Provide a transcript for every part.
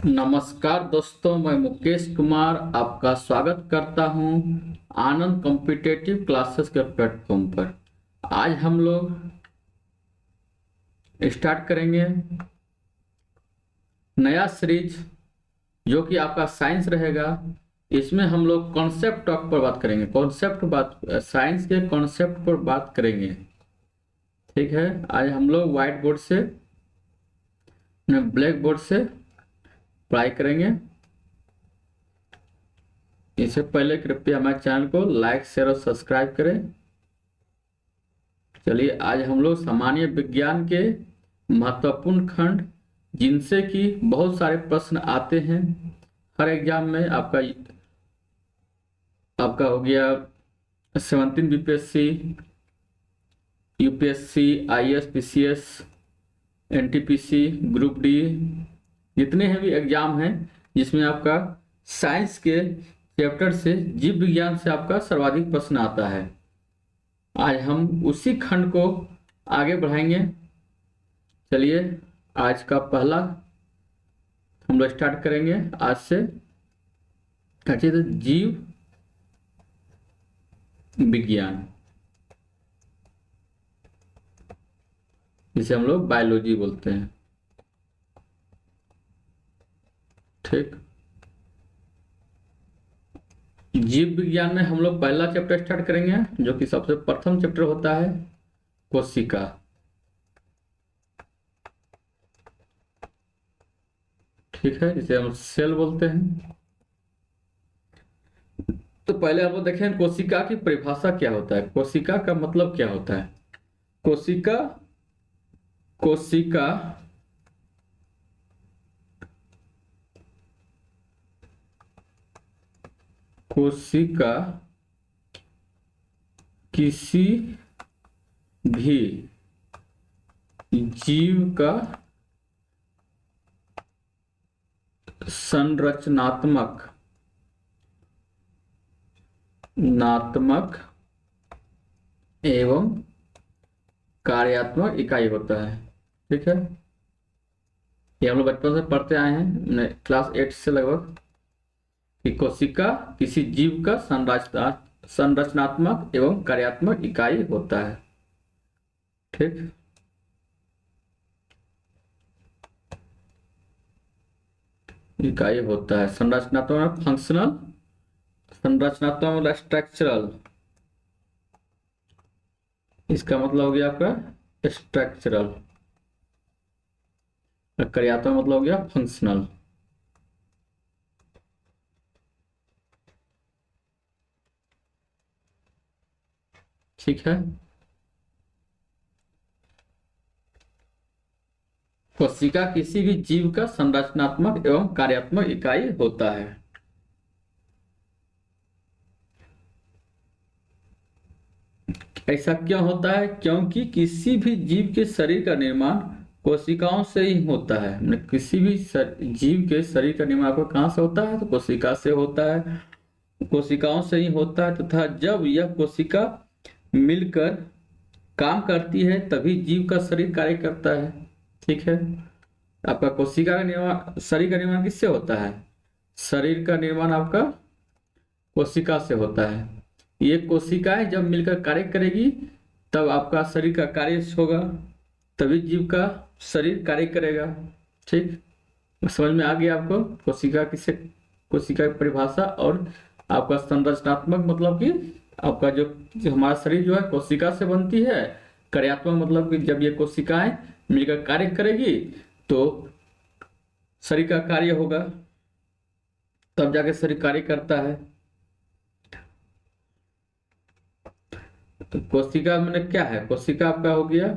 नमस्कार दोस्तों, मैं मुकेश कुमार आपका स्वागत करता हूं आनंद कॉम्पिटेटिव क्लासेस के प्लेटफॉर्म पर। आज हम लोग स्टार्ट करेंगे नया सीरीज जो कि आपका साइंस रहेगा। इसमें हम लोग कॉन्सेप्ट टॉक पर बात करेंगे, साइंस के कॉन्सेप्ट पर बात करेंगे। ठीक है, आज हम लोग व्हाइट बोर्ड से ब्लैक बोर्ड से पढ़ाई करेंगे। इससे पहले कृपया हमारे चैनल को लाइक शेयर और सब्सक्राइब करें। चलिए, आज हम लोग सामान्य विज्ञान के महत्वपूर्ण खंड, जिनसे कि बहुत सारे प्रश्न आते हैं हर एग्जाम में। आपका हो गया 17 BPSC, UPSC, IAS, PCS, NTPC, group D, जितने हैं भी एग्जाम हैं जिसमें आपका साइंस के चैप्टर से, जीव विज्ञान से आपका सर्वाधिक प्रश्न आता है। आज हम उसी खंड को आगे बढ़ाएंगे। चलिए, आज का पहला हम लोग स्टार्ट करेंगे आज से। तो जीव विज्ञान, जिसे हम लोग बायोलॉजी बोलते हैं। ठीक, जीव विज्ञान में हम लोग पहला चैप्टर स्टार्ट करेंगे, जो कि सबसे प्रथम चैप्टर होता है कोशिका। ठीक है, जिसे हम सेल बोलते हैं। तो पहले आप लोग देखें कोशिका की परिभाषा क्या होता है, कोशिका का मतलब क्या होता है। कोशिका कोशिका कोशिका किसी भी जीव का संरचनात्मक एवं कार्यात्मक इकाई होता है। ठीक है, ये हम लोग बचपन से पढ़ते आए हैं, क्लास 8 से लगभग, कि कोशिका किसी जीव का संरचनात्मक एवं कार्यात्मक इकाई होता है। ठीक, इकाई होता है संरचनात्मक, फंक्शनल, संरचनात्मक, स्ट्रक्चरल। इसका मतलब हो गया आपका स्ट्रक्चरल, कार्यात्मक मतलब हो गया फंक्शनल। ठीक है, कोशिका किसी भी जीव का संरचनात्मक एवं कार्यात्मक इकाई होता है। ऐसा क्यों होता है? क्योंकि किसी भी जीव के शरीर का निर्माण कोशिकाओं से ही होता है। मतलब किसी भी जीव के शरीर का निर्माण आपको कहाँ से होता है? तो कोशिका से होता है, कोशिकाओं से ही होता है। तथा जब यह कोशिका मिलकर काम करती है तभी जीव का शरीर कार्य करता है। ठीक है, आपका कोशिका का निर्माण, शरीर का निर्माण किससे होता है? शरीर का निर्माण आपका कोशिका से होता है। ये कोशिकाएं जब मिलकर कार्य करेगी तब आपका शरीर का कार्य होगा, तभी जीव का शरीर कार्य करेगा। ठीक, समझ में आ गया आपको कोशिका किसे, कोशिका की परिभाषा। और आपका संरचनात्मक मतलब कि आपका जो हमारा शरीर जो है कोशिका से बनती है। कार्यात्मक मतलब कि जब ये कोशिकाएं मिलकर कार्य करेगी तो शरीर का कार्य होगा, तब जाके शरीर कार्य करता है। तो कोशिका मैंने क्या है? कोशिका आपका हो गया,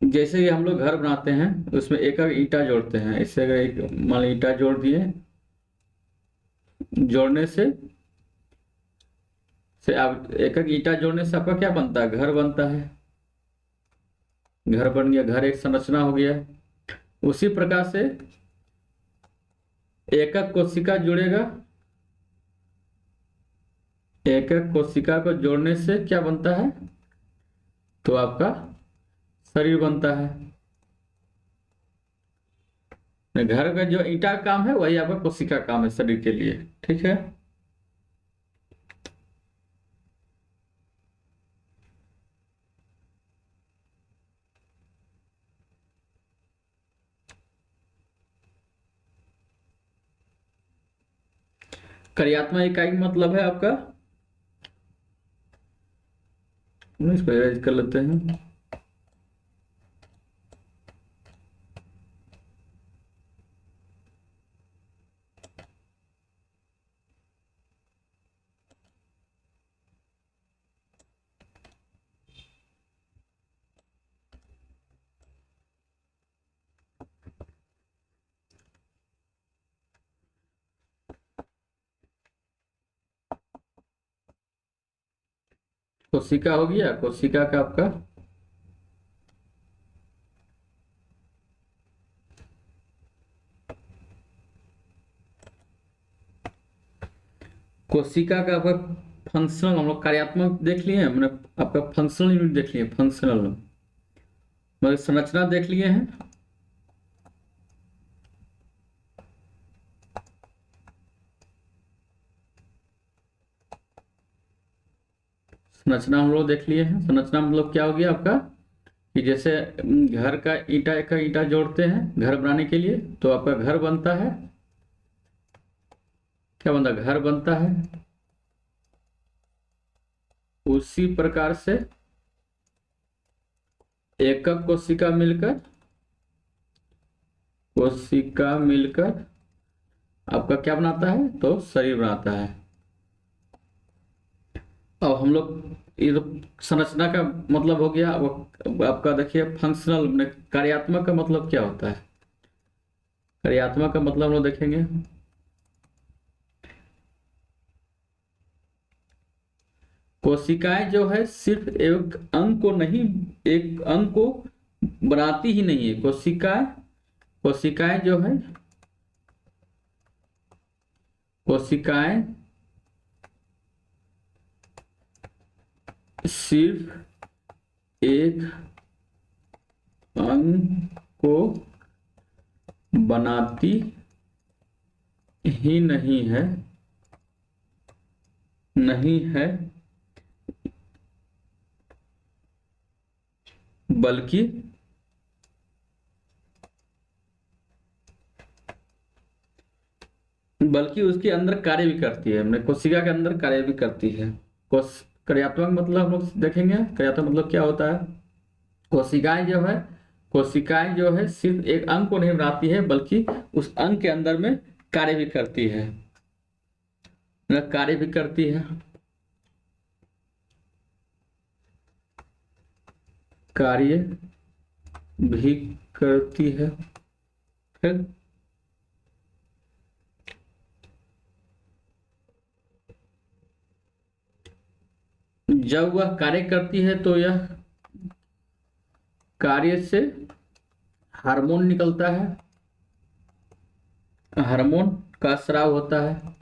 जैसे ही हम लोग घर बनाते हैं उसमें एक एक ईंटा जोड़ते हैं। इससे अगर एक मान लो ईंटा जोड़ दिए, जोड़ने से आप एक एक ईंटा जोड़ने से आपका क्या बनता है? घर बनता है। घर बन गया, घर एक संरचना हो गया। उसी प्रकार से एक एक कोशिका जुड़ेगा, एक एक कोशिका को जोड़ने से क्या बनता है? तो आपका शरीर बनता है। घर का जो ईंटा का काम है वही आपका कोशिका का काम है शरीर के लिए। ठीक है। कार्यात्मक इकाई का मतलब है आपका, इसको erase कर लेते हैं। कोशिका हो गया, कोशिका का आपका कोशिका का आपका फंक्शनल, हम लोग कार्यात्मक देख लिए, हमने आपका फंक्शनल यूनिट देख लिए, फंक्शनल मतलब संरचना देख लिए हैं। संरचना हम लोग देख लिए हैं। संरचना मतलब क्या हो गया आपका कि जैसे घर का ईंटा जोड़ते हैं घर बनाने के लिए, तो आपका घर बनता है। क्या बनता है? घर बनता है। उसी प्रकार से एकक कोशिका मिलकर आपका क्या बनाता है? तो शरीर बनाता है। अब हम लोग ये तो संरचना का मतलब हो गया। अब आपका देखिए फंक्शनल में कार्यात्मक का मतलब क्या होता है। कार्यात्मक का मतलब हम लोग देखेंगे। कोशिकाएं जो है सिर्फ एक अंग को नहीं, एक अंग को बनाती ही नहीं है। कोशिकाएं जो है, कोशिकाएं सिर्फ एक अंग को बनाती ही नहीं है, बल्कि उसके अंदर कार्य भी करती है। मतलब कोशिका के अंदर कार्य भी करती है। कोश कार्यात्मक मतलब हम लोग देखेंगे कार्यात्मक मतलब क्या होता है। कोशिकाएं जो है सिर्फ एक अंग को नहीं बनाती है, बल्कि उस अंग के अंदर में कार्य भी करती है। मतलब कार्य भी करती है, कार्य भी करती है। फिर जब वह कार्य करती है तो यह कार्य से हार्मोन निकलता है। हार्मोन का स्राव होता है।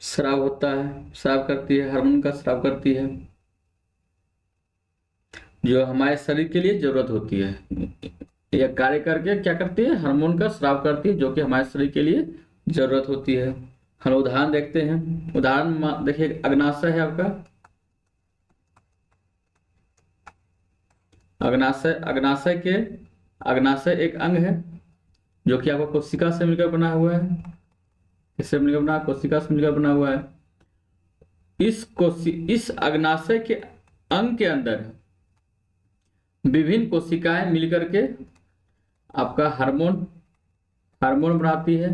स्राव होता है, स्राव करती है, हार्मोन का स्राव करती है, जो हमारे शरीर के लिए जरूरत होती है। यह कार्य करके क्या करती है? हार्मोन का स्राव करती है, जो कि हमारे शरीर के लिए जरूरत होती है। हम उदाहरण देखते हैं। उदाहरण देखिए, अग्नाशय है आपका। अग्नाशय एक अंग है, जो कि आपका कोशिका से मिलकर बना हुआ है। किससे मिलकर बना? कोशिका से मिलकर बना हुआ है। इस अग्नाशय के अंग के अंदर विभिन्न कोशिकाएं मिलकर के आपका हार्मोन हार्मोन बनाती है।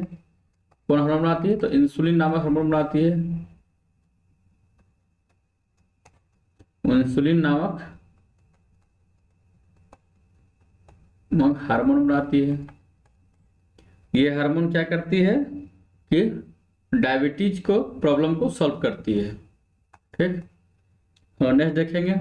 कौन हार्मोन बनाती है? तो इंसुलिन नामक हार्मोन बनाती है। इंसुलिन नामक हार्मोन बनाती है। ये हार्मोन क्या करती है कि डायबिटीज को प्रॉब्लम को सॉल्व करती है। ठीक। और नेक्स्ट देखेंगे।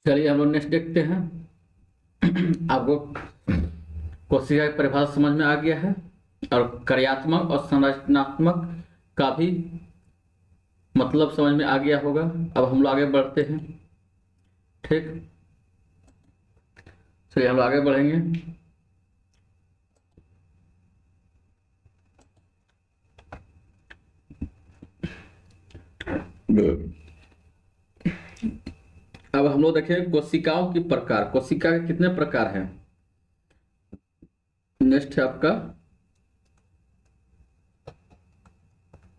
चलिए हम लोग नेक्स्ट देखते हैं। आपको कोशिका की परिभाषा समझ में आ गया है और कार्यात्मक और संरचनात्मक का भी मतलब समझ में आ गया होगा। अब हम लोग आगे बढ़ते हैं। ठीक, चलिए हम लोग आगे बढ़ेंगे। अब हम लोग देखें कोशिकाओं की प्रकार। कोशिका के कितने प्रकार हैं? नेक्स्ट है आपका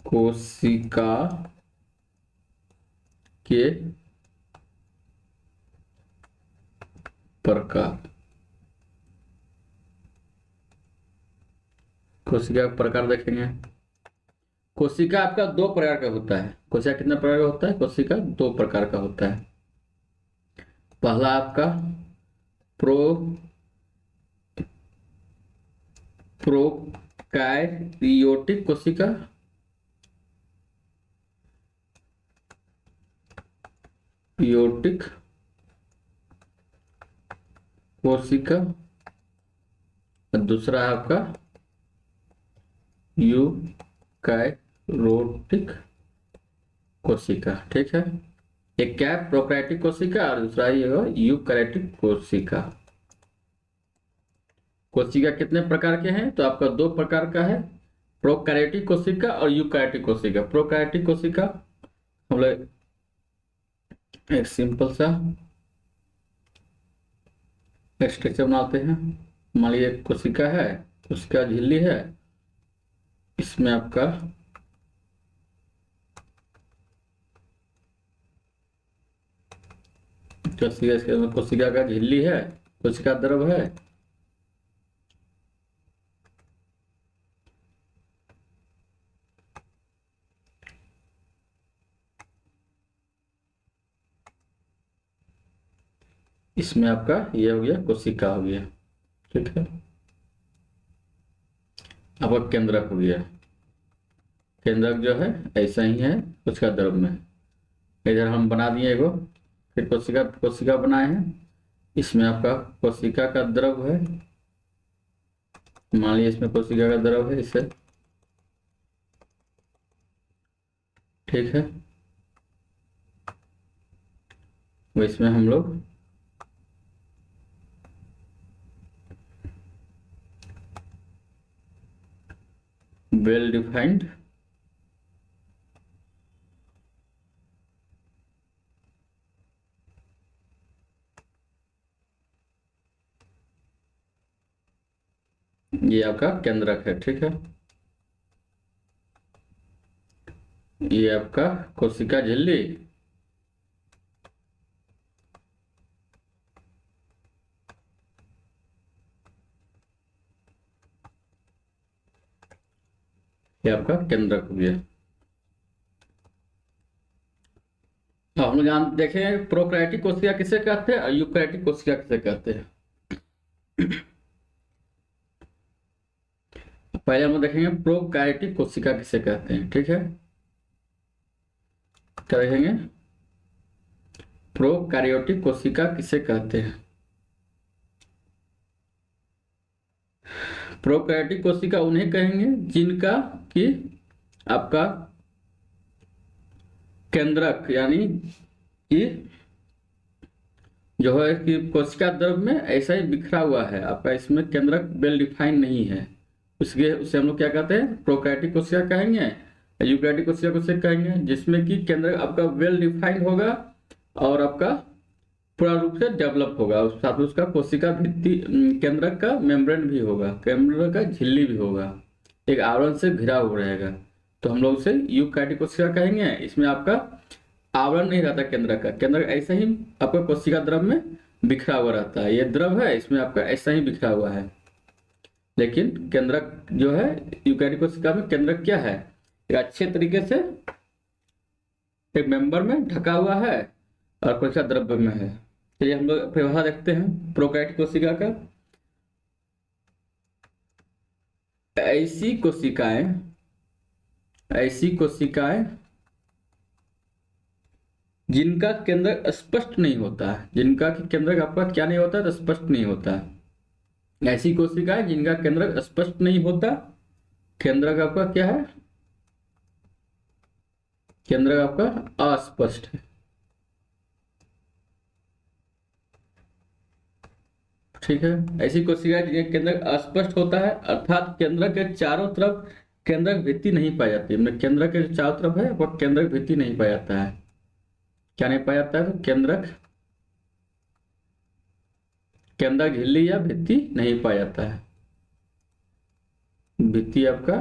कोशिका के प्रकार। कोशिका का प्रकार देखेंगे। कोशिका आपका दो प्रकार का होता है। कोशिका कितने प्रकार का होता है? कोशिका दो प्रकार का होता है। पहला आपका प्रो प्रोकैरियोटिक कोशिका, योटिक कोशिका, और दूसरा है आपका यूकैरियोटिक कोशिका। ठीक है, एक क्या है? प्रोकैरियोटिक कोशिका और दूसरा ये यूकैरियोटिक कोशिका। कोशिका कितने प्रकार के हैं? तो आपका दो प्रकार का है, प्रोकैरियोटिक कोशिका और यूकैरियोटिक कोशिका। प्रोकैरियोटिक कोशिका हम लोग एक सिंपल सा स्ट्रक्चर बनाते हैं। मान लीजिए कोशिका है, उसका झिल्ली है, इसमें आपका कोशिका का झिल्ली है, कोशिका द्रव है, इसमें आपका ये हो गया कोशिका हो गया। ठीक है, आपका केंद्रक हो गया। केंद्रक जो है ऐसा ही है कोशिका द्रव में। इधर हम बना दिए एगो, फिर कोशिका कोशिका बनाए हैं। इसमें आपका कोशिका का द्रव है, मान लीजिए इसमें कोशिका का द्रव है इसे। ठीक है, वो इसमें हम लोग वेल डिफाइंड ये आपका केंद्रक है। ठीक है, ये आपका कोशिका झिल्ली, ये आपका केंद्रक हो गया। अब हम लोग जान देखें प्रोकैरियोटिक कोशिका किसे कहते हैं और यूकैरियोटिक कोशिका किसे कहते हैं। पहले हम लोग देखेंगे प्रोकैरियोटिक कोशिका किसे कहते हैं। ठीक है, क्या देखेंगे? प्रोकैरियोटिक कोशिका किसे कहते हैं? प्रोकैरियोटिक कोशिका उन्हें कहेंगे जिनका कि आपका केंद्रक यानी कि जो है कि कोशिका द्रव में ऐसा ही बिखरा हुआ है आपका, इसमें केंद्रक वेल डिफाइन नहीं है। उसे हम लोग क्या कहते हैं? प्रोकैरियोटिक कोशिका कहेंगे। यूकैरियोटिक कोशिका को कहेंगे जिसमें कि केंद्र आपका वेल डिफाइंड होगा और आपका पूरा रूप से डेवलप होगा, उस साथ में उसका कोशिका भित्ति केंद्रक का मेम्ब्रेन भी होगा, केंद्रक का झिल्ली भी होगा, एक आवरण से घिरा हुआ रहेगा। तो हम लोग उसे यूकैरियोटिक कोशिका कहेंगे। इसमें आपका आवरण नहीं रहता केंद्रक का, केंद्रक ऐसा ही आपका कोशिका द्रव में बिखरा हुआ रहता है। ये द्रव है, इसमें आपका ऐसा ही बिखरा हुआ है। लेकिन केंद्रक जो है यूकैरियोटिक कोशिका में केंद्रक क्या है? एक अच्छे तरीके से एक मेंबर में ढका हुआ है और कोशिका द्रव्य में है। चलिए हम लोग परिभाषा देखते हैं प्रोकैरियोटिक कोशिका का। ऐसी कोशिकाएं जिनका केंद्रक स्पष्ट नहीं होता है, जिनका केंद्रक आपका क्या नहीं होता है, तो स्पष्ट नहीं होता है। ऐसी कोशिका है जिनका केंद्रक स्पष्ट नहीं होता। केंद्रक आपका क्या है, केंद्रक आपका अस्पष्ट है। ठीक है, ऐसी कोशिका है जिनका केंद्रक अस्पष्ट होता है, अर्थात केंद्रक के चारों तरफ केंद्रक भित्ति नहीं पाई जाती है। मतलब केंद्रक के जो चारों तरफ है वह केंद्रक भित्ति नहीं पाया जाता है। क्या नहीं पाया जाता है, तो केंद्रक झिल्ली या भित्ति नहीं पाया जाता है, भित्ति आपका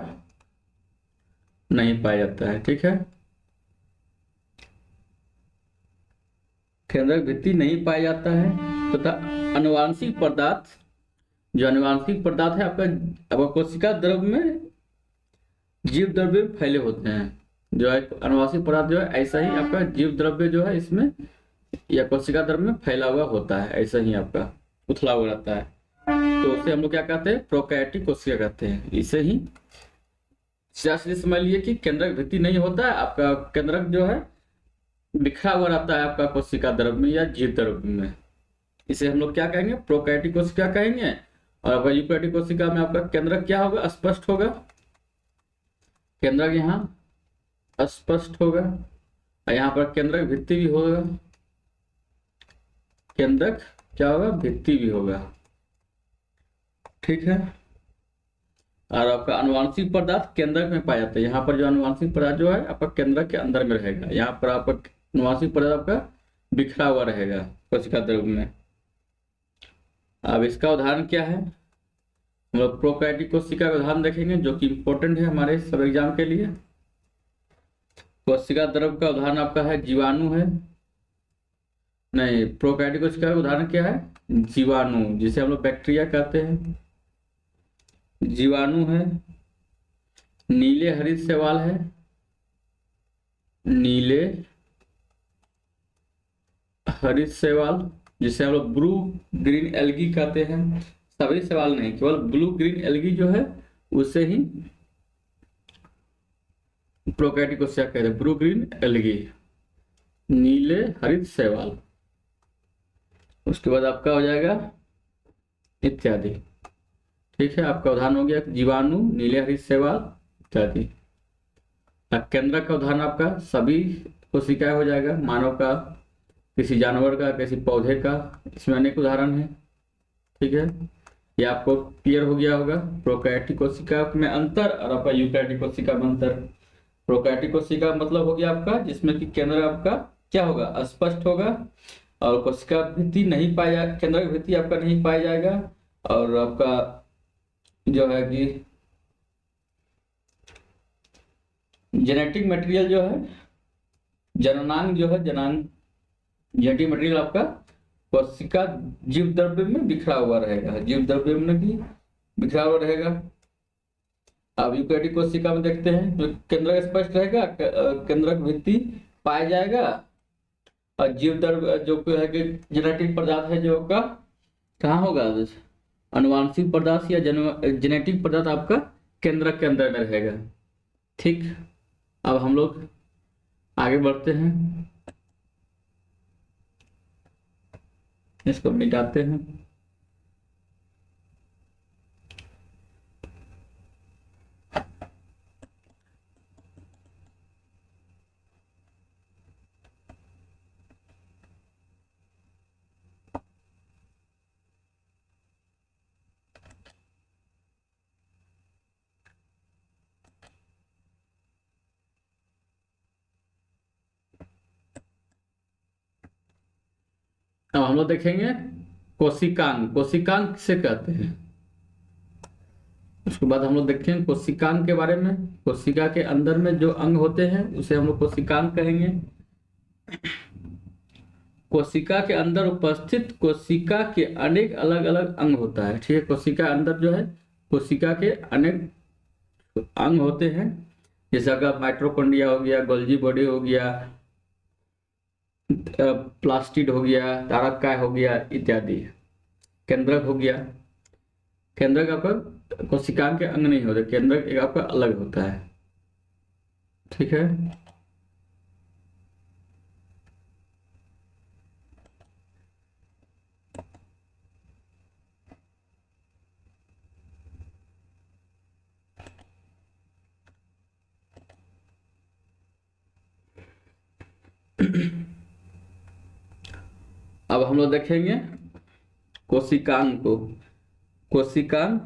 नहीं पाया जाता है। ठीक है, केंद्रक भित्ति नहीं पाया जाता है तथा अनुवांशिक पदार्थ, जो अनुवांशिक पदार्थ है आपका कोशिका द्रव्य में, जीव द्रव्य में फैले होते हैं। जो है अनुवांशिक पदार्थ जो है ऐसा ही आपका जीव द्रव्य जो है इसमें या कोशिका द्रव्य में फैला हुआ होता है, ऐसा ही आपका उथला हुआ रहता है। तो उसे हम लोग क्या कहते हैं, प्रोकैरियोटिक कोशिका कहते हैं। इसे ही सीधे समझ लिए कि केंद्रक भित्ति नहीं होता है, आपका केंद्रक जो है बिखरा हुआ रहता है आपका कोशिका द्रव्य में या जीव द्रव्य में। इसे हम लोग क्या कहेंगे, प्रोकैरियोटिक कोशिका कहेंगे। और आपका यूकैरियोटिक कोशिका में आपका केंद्रक क्या होगा, स्पष्ट होगा, केंद्रक यहाँ स्पष्ट होगा, और यहाँ पर केंद्रक भित्ति भी होगा, केंद्रक क्या होगा, भित्ति भी होगा। ठीक है, और आपका अनुवांशिक पदार्थ केंद्रक में पाया जाता है। यहाँ पर जो अनुवांशिक पदार्थ जो है आपका केंद्रक के अंदर में रहेगा, यहाँ पर आपका अनुवांशिक पदार्थ आपका बिखरा हुआ रहेगा कोशिका द्रव्य में। अब इसका उदाहरण क्या है, हम लोग प्रोकैरियोटिक कोशिका का उदाहरण देखेंगे जो कि इंपॉर्टेंट है हमारे सब एग्जाम के लिए। कोशिका द्रव्य का उदाहरण आपका है जीवाणु है, नहीं, प्रोकैरियोटिक कोशिका का उदाहरण क्या है, जीवाणु, जिसे हम लोग बैक्टीरिया कहते हैं। जीवाणु है, नीले हरित शैवाल है, नीले हरित शैवाल जिसे हम लोग ब्लू ग्रीन एल्गी कहते हैं। सभी शैवाल नहीं, केवल ब्लू ग्रीन एल्गी जो है उसे ही प्रोकैरियोटिक कोशिका कहते हैं, ब्लू ग्रीन एल्गी, नीले हरित शैवाल। उसके बाद आपका हो जाएगा इत्यादि। ठीक है, आपका उदाहरण हो गया जीवाणु, नीले हरित शैवाल इत्यादि। केंद्रक का उदाहरण आपका सभी कोशिकाएं हो जाएगा, मानव का, किसी जानवर का, किसी पौधे का, इसमें अनेक उदाहरण है। ठीक है, ये आपको क्लियर हो गया होगा प्रोकैरियोटिक कोशिका में अंतर और आपका यूकैरियोटिक कोशिका में अंतर। प्रोकैरियोटिक कोशिका मतलब हो गया आपका जिसमें कि केंद्र आपका क्या होगा, अस्पष्ट होगा, और कोशिका भित्ति नहीं पाया, केंद्रक भित्ति आपका नहीं पाया जाएगा, और आपका जो है कि जेनेटिक मटेरियल जो है, जननांग जो है, जेनेटिक मटेरियल आपका कोशिका जीव द्रव्य में बिखरा हुआ रहेगा, जीव द्रव्य में भी बिखरा हुआ रहेगा। अब यूकैरियोटिक कोशिका में देखते हैं जो केंद्रक स्पष्ट रहेगा, केंद्रक भित्ति पाया जाएगा, और जीव द्रव्य जो है कि जेनेटिक पदार्थ है जो आपका कहाँ होगा, अनुवांशिक पदार्थ या जेनेटिक पदार्थ आपका केंद्रक के अंदर में रहेगा। ठीक, अब हम लोग आगे बढ़ते हैं, इसको मिटाते हैं। अब हम लोग देखेंगे कोशिकांग, कोशिकांग किसे कहते हैं। उसके बाद हम लोग देखेंगे कोशिकांग के बारे में, कोशिका के अंदर में जो अंग होते हैं उसे हम लोग कोशिकांग कहेंगे। कोशिका के अंदर उपस्थित कोशिका के अनेक अलग अलग अंग होता है। ठीक है, कोशिका अंदर जो है कोशिका के अनेक अंग होते हैं, जैसे अगर माइटोकॉन्ड्रिया हो गया, गोल्जी बॉडी हो गया, प्लास्टिड हो गया, तारककाय हो गया इत्यादि। केंद्रक हो गया, केंद्रक आपका कोशिकांग के अंग नहीं होते, केंद्रक एक आपका अलग होता है। ठीक है, अब हम लोग देखेंगे कोशिकांग को। कोशिकांग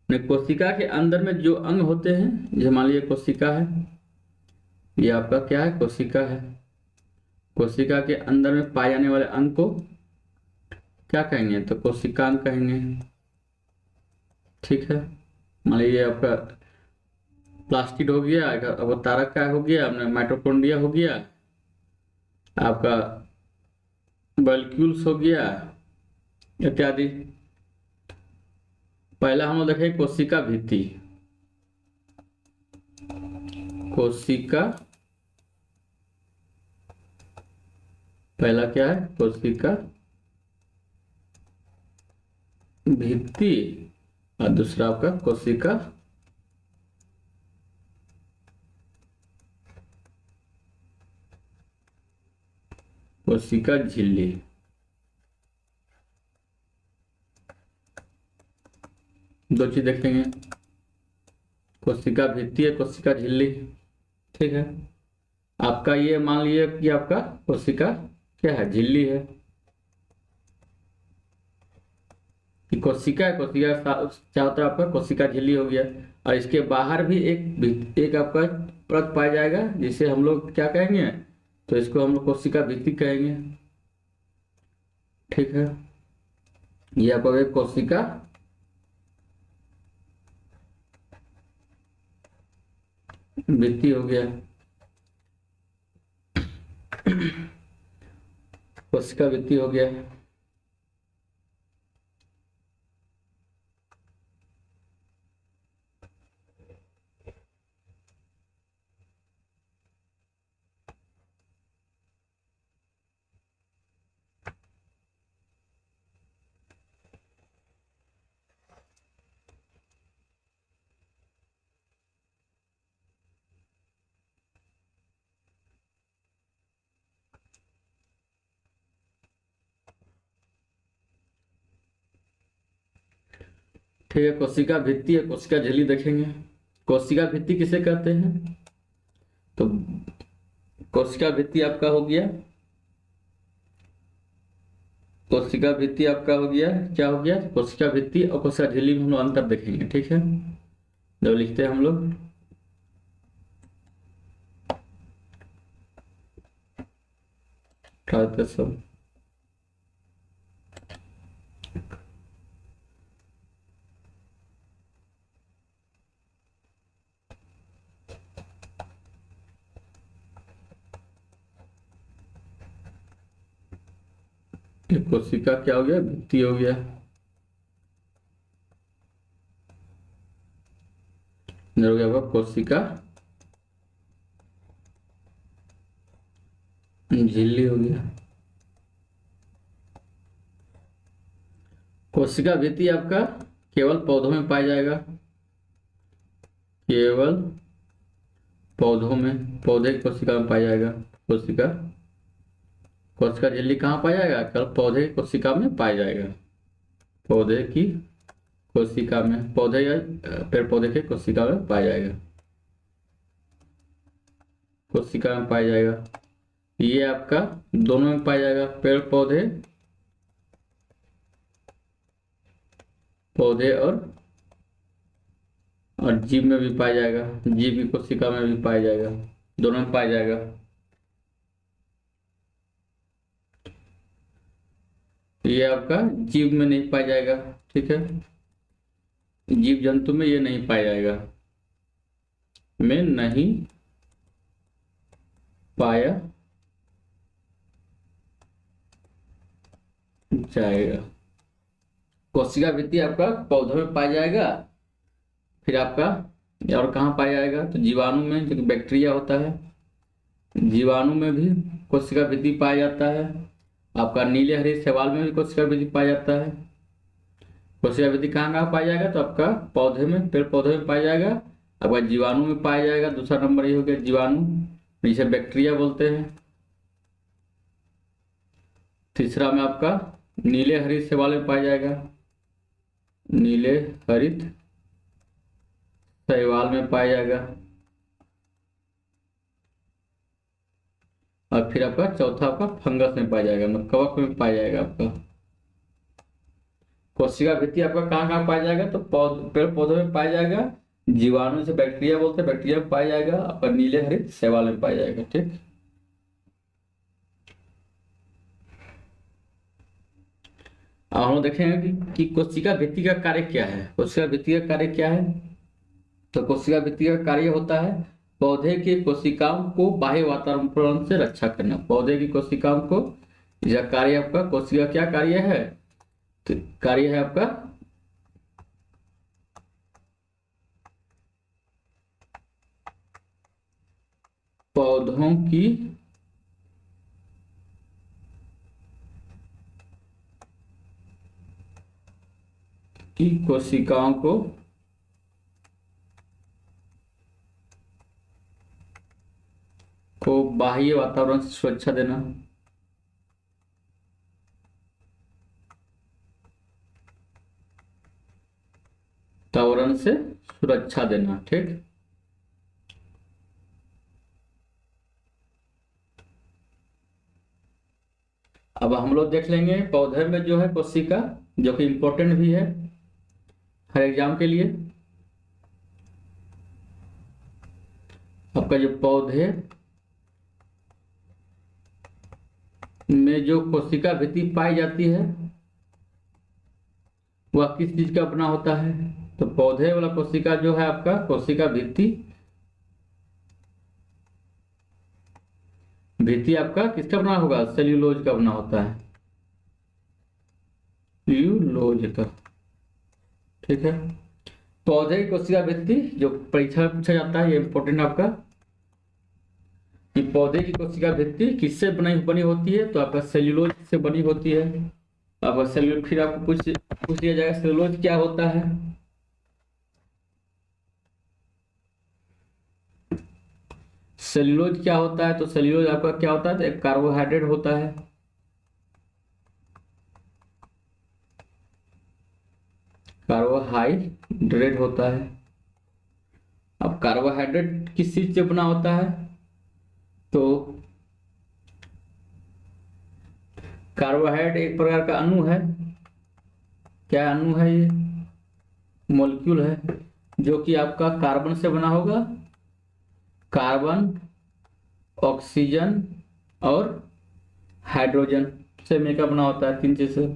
कोशिका के अंदर में जो अंग होते हैं, जैसे मान लीजिए कोशिका है, ये आपका क्या है, कोशिका है। कोशिका के अंदर में पाए जाने वाले अंग को क्या कहेंगे, तो कोशिकांग कहेंगे। ठीक है, मान लीजिए आपका प्लास्टिड हो गया, अब तारक का हो गया, अपना माइटोकॉन्ड्रिया हो गया, आपका वैल्क्यूल्स हो गया इत्यादि। पहला हम लोग देखें कोशिका भित्ति। कोशिका पहला क्या है, कोशिका भित्ति, और दूसरा आपका कोशिका कोशिका झिल्ली। दो चीज देखेंगे, कोशिका भित्ति है, कोशिका झिल्ली। ठीक है, आपका ये मान लीजिए कि आपका कोशिका क्या है, झिल्ली है। कि कोशिका है, कोशिका चारों तरफ आपका कोशिका झिल्ली हो गया, और इसके बाहर भी एक आपका परत पाया जाएगा, जिसे हम लोग क्या कहेंगे, तो इसको हम लोग कोशिका भित्ति कहेंगे। ठीक है, ये आपका एक कोशिका भित्ति हो गया। कोशिका भित्ति हो गया। ठीक है, कोशिका भित्ति है, कोशिका झिल्ली देखेंगे। कोशिका भित्ति किसे कहते हैं, तो कोशिका भित्ति आपका हो गया, कोशिका भित्ति आपका हो गया, क्या हो गया, कोशिका भित्ति और कोशिका झिल्ली में हम लोग अंतर देखेंगे। ठीक है, जब लिखते हैं हम लोग सब कोशिका क्या हो गया, भित्ति हो गया। इधर हो गया आपका कोशिका झिल्ली हो गया। कोशिका भित्ति आपका केवल पौधों में पाया जाएगा, केवल पौधों में, पौधे की कोशिका में पाया जाएगा। कोशिका कोशिका झिल्ली कहाँ पाया जाएगा, केवल पौधे की कोशिका में पाया जाएगा। पौधे की कोशिका में, पौधे या पेड़ पौधे के कोशिका में पाया जाएगा, कोशिका में पाया जाएगा। ये आपका दोनों में पाया जाएगा, पेड़ पौधे, पौधे और जीव में भी पाया जाएगा, जीव की कोशिका में भी पाया जाएगा, दोनों में पाया जाएगा। ये आपका जीव में नहीं पाया जाएगा। ठीक है, जीव जंतु में ये नहीं पाया जाएगा, में नहीं पाया जाएगा। कोशिका भित्ति आपका पौधों में पाया जाएगा, फिर आपका और कहाँ पाया जाएगा, तो जीवाणु में, जो बैक्टीरिया होता है, जीवाणु में भी कोशिका भित्ति पाया जाता है। आपका नीले हरे शैवाल में भी कोशिका भित्ति पाया जाता है। कोशिका भित्ति कहाँ कहाँ पाया जाएगा, तो आपका पौधे में, पेड़ पौधे में पाया जाएगा, आपका जीवाणु में पाया जाएगा। दूसरा नंबर ये हो गया जीवाणु, जिसे बैक्टीरिया बोलते हैं। तीसरा में आपका नीले हरित शैवाल में पाया जाएगा, नीले हरित शैवाल में पाया जाएगा। और फिर आपका चौथा आपका फंगस में पाया जाएगा, मतलब कवक में पाया जाएगा आपका। कोशिका भित्ति आपका कहाँ कहाँ पाया जाएगा, तो पेड़ पौधों में पाया जाएगा, जीवाणु से बैक्टीरिया बोलते हैं, बैक्टीरिया में पाया जाएगा, आपका नीले हरित शैवाल में पाया जाएगा। ठीक, अब हम लोग देखेंगे कि कोशिका भित्ति का कार्य क्या है। कोशिका भित्ति का कार्य क्या है, तो कोशिका भित्ति का कार्य होता है पौधे की कोशिकाओं को बाह्य वातावरण से रक्षा करना। पौधे की कोशिकाओं को, यह कार्य आपका कोशिका क्या कार्य है, तो कार्य है आपका पौधों की कोशिकाओं को बाह्य वातावरण से सुरक्षा देना। वातावरण से सुरक्षा देना। ठीक, अब हम लोग देख लेंगे पौधे में जो है कोशिका, जो कि इंपॉर्टेंट भी है हर एग्जाम के लिए। आपका जो पौधे में जो कोशिका भित्ति पाई जाती है वह किस चीज का बना होता है, तो पौधे वाला कोशिका जो है आपका कोशिका भित्ति, भित्ति आपका किसका बना होगा, सेल्यूलोज का बना होता है, सेल्यूलोज का। ठीक है, पौधे की कोशिका भित्ति जो परीक्षा में पूछा जाता है, ये इंपॉर्टेंट आपका, कि पौधे की कोशिका भित्ति किससे बनी होती है, तो आपका सेल्यूलोज से बनी होती है। आपका सेल्यूलोज, फिर आपको पूछ दिया जाएगा सेल्यूलोज क्या होता है। सेल्यूलोज क्या होता है, तो सेल्यूलोज आपका क्या होता है, तो एक कार्बोहाइड्रेट होता है। कार्बोहाइड्रेट होता है। अब कार्बोहाइड्रेट किस चीज से बना होता है, तो कार्बोहाइड्रेट एक प्रकार का अणु है। क्या अणु है, ये मॉलिक्यूल है, जो कि आपका कार्बन से बना होगा। कार्बन, ऑक्सीजन और हाइड्रोजन से मिलकर बना होता है, तीन चीज से,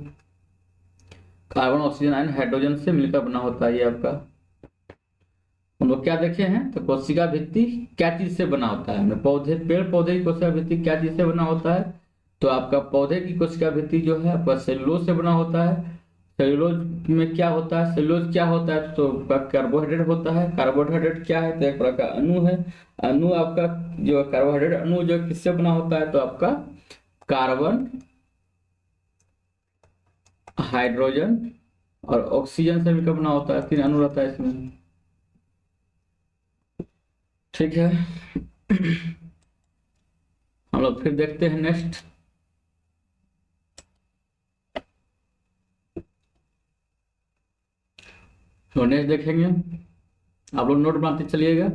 कार्बन, ऑक्सीजन एंड हाइड्रोजन से मिलकर बना होता है ये आपका। हम लोग क्या देखे हैं, तो कोशिका भित्ति क्या चीज से बना होता है, पौधे, पेड़ पौधे की कोशिका भित्ति क्या चीज से बना होता है, तो आपका पौधे की कोशिका भित्ति जो है आपका सेल्यूलोज से बना होता है। सेल्यूलोज में क्या होता है, सेल्यूलोज क्या होता है, तो कार्बोहाइड्रेट होता है। कार्बोहाइड्रेट क्या है, तो एक प्रकार का अणु है। अणु आपका जो कार्बोहाइड्रेट अणु जो किससे बना होता है, तो आपका कार्बन, हाइड्रोजन और ऑक्सीजन से मिलकर बना होता है, तीन अणु रहता है इसमें। ठीक है, हम लोग फिर देखते हैं नेक्स्ट। तो नेक्स्ट देखेंगे, आप लोग नोट बनाते चलिएगा।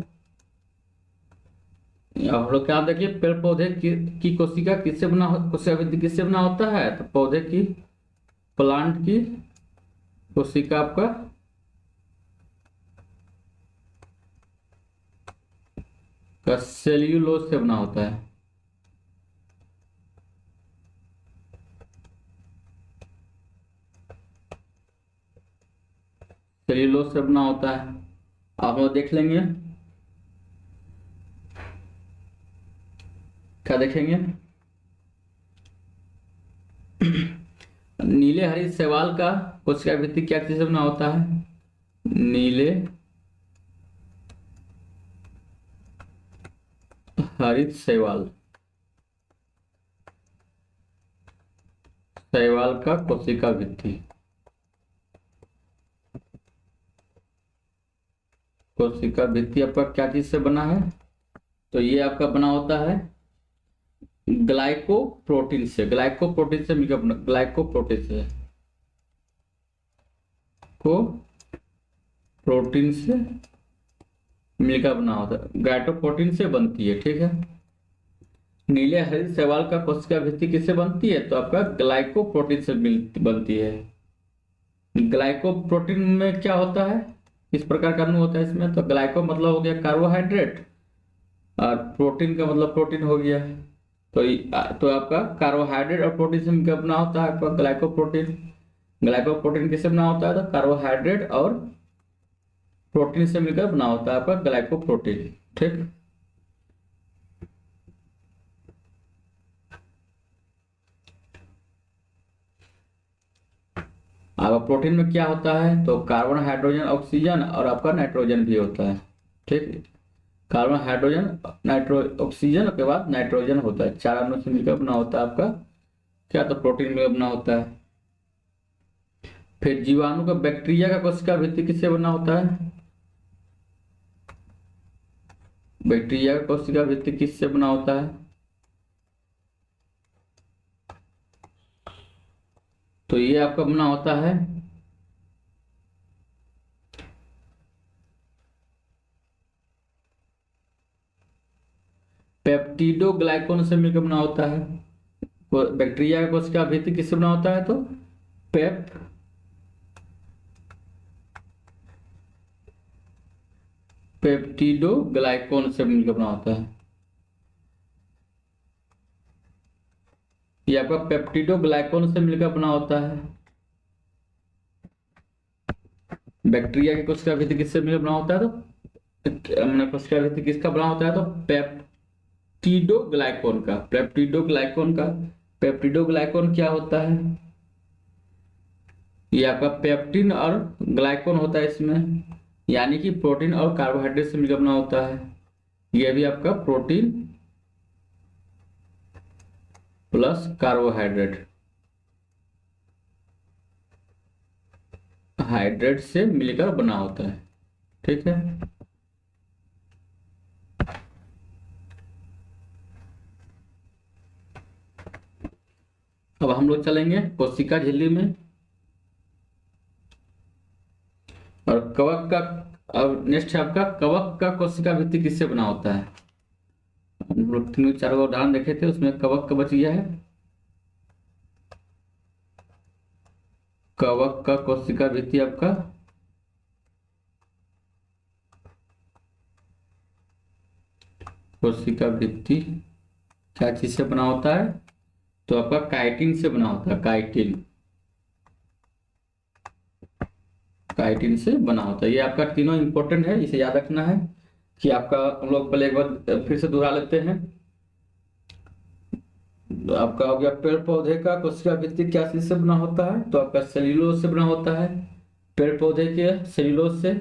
आप लोग क्या देखिए, पेड़ पौधे की कोशिका किससे बना, कोशिका भित्ति किससे बना होता है, तो पौधे की, प्लांट की कोशिका आपका का सेल्यूलोज से बना होता है। सेल्यूलोज से बना होता है, आप लोग देख लेंगे। क्या देखेंगे, नीले हरित शैवाल का कोशिका भित्ति क्या चीज से बना होता है, नीले हरित शैवाल, शैवाल का कोशिका भित्ति, कोशिका भित्ति आपका क्या चीज से बना है, तो ये आपका बना होता है ग्लाइकोप्रोटीन से, ग्लाइकोप्रोटीन से मिलकर बना, ग्लाइकोप्रोटीन से, को प्रोटीन से मिलकर बना होता है, ग्लाइकोप्रोटीन से बनती है। ठीक है, नीले हरित शैवाल का कोशिका भित्ति किससे बनती है? तो आपका ग्लाइकोप्रोटीन से बनती है। ग्लाइकोप्रोटीन में क्या होता है, किस प्रकार का अणु होता है इसमें? तो ग्लाइको मतलब हो गया कार्बोहाइड्रेट, और प्रोटीन का मतलब प्रोटीन हो गया। तो आपका कार्बोहाइड्रेट और प्रोटीन से मिलकर बना होता है आपका ग्लाइकोप्रोटीन। ग्लाइकोप्रोटीन किससे बना होता है? तो कार्बोहाइड्रेट और प्रोटीन से मिलकर बना होता है आपका ग्लाइकोप्रोटीन। ठीक। आपका प्रोटीन में क्या होता है? तो कार्बन, हाइड्रोजन, ऑक्सीजन और आपका नाइट्रोजन भी होता है। ठीक। कार्बन, हाइड्रोजन, ऑक्सीजन के बाद नाइट्रोजन होता है। चार अणु से मिलकर बना होता है आपका क्या? तो प्रोटीन में बना होता है। फिर जीवाणु का, बैक्टीरिया का कोशिका भित्ति किससे बना होता है? बैक्टीरिया का कोशिका भित्ति किससे बना होता है? तो ये आपका बना होता है पेप्टिडोग्लाइकोन से मिलकर बना होता है। बैक्टीरिया का कोशिका भित्ति किससे बना होता है? तो पेप पेप्टिडोग्लाइकोन से मिलकर बना होता है। ये आपका पेप्टिडोग्लाइकोन से मिलकर बना होता है। बैक्टीरिया की कोशिका भित्ति किससे मिलकर बना होता है? तो हमने कोशिका भित्ति किसका बना होता है? तो पेप्टिडोग्लाइकोन का। पेप्टिडोग्लाइकोन क्या होता है? ये आपका पेप्टिन और ग्लाइकोन होता है इसमें, यानी कि प्रोटीन और कार्बोहाइड्रेट से मिलकर बना होता है। यह भी आपका प्रोटीन प्लस कार्बोहाइड्रेट हाइड्रेट से मिलकर बना होता है। ठीक है। अब हम लोग चलेंगे कोशिका झिल्ली में और कवक का। अब नेक्स्ट आपका कवक का कोशिका भित्ति किससे बना होता है? हम लोग तीन चार उदाहरण देखे थे, उसमें कवक का बच गया है। कवक का कोशिका भित्ति आपका कोशिका भित्ति क्या चीज से बना होता है? तो आपका काइटिन से बना होता है। काइटिन काइटिन से बना होता है। ये आपका तीनों इंपॉर्टेंट है, इसे याद रखना है कि आपका। हम लोग पहले एक बार फिर से दोहरा लेते हैं। तो आपका हो गया पेड़ पौधे का कोशिका भित्ति क्या चीज से बना होता है? तो आपका सेल्यूलोज से बना होता है, पेड़ पौधे के सेल्यूलोज से।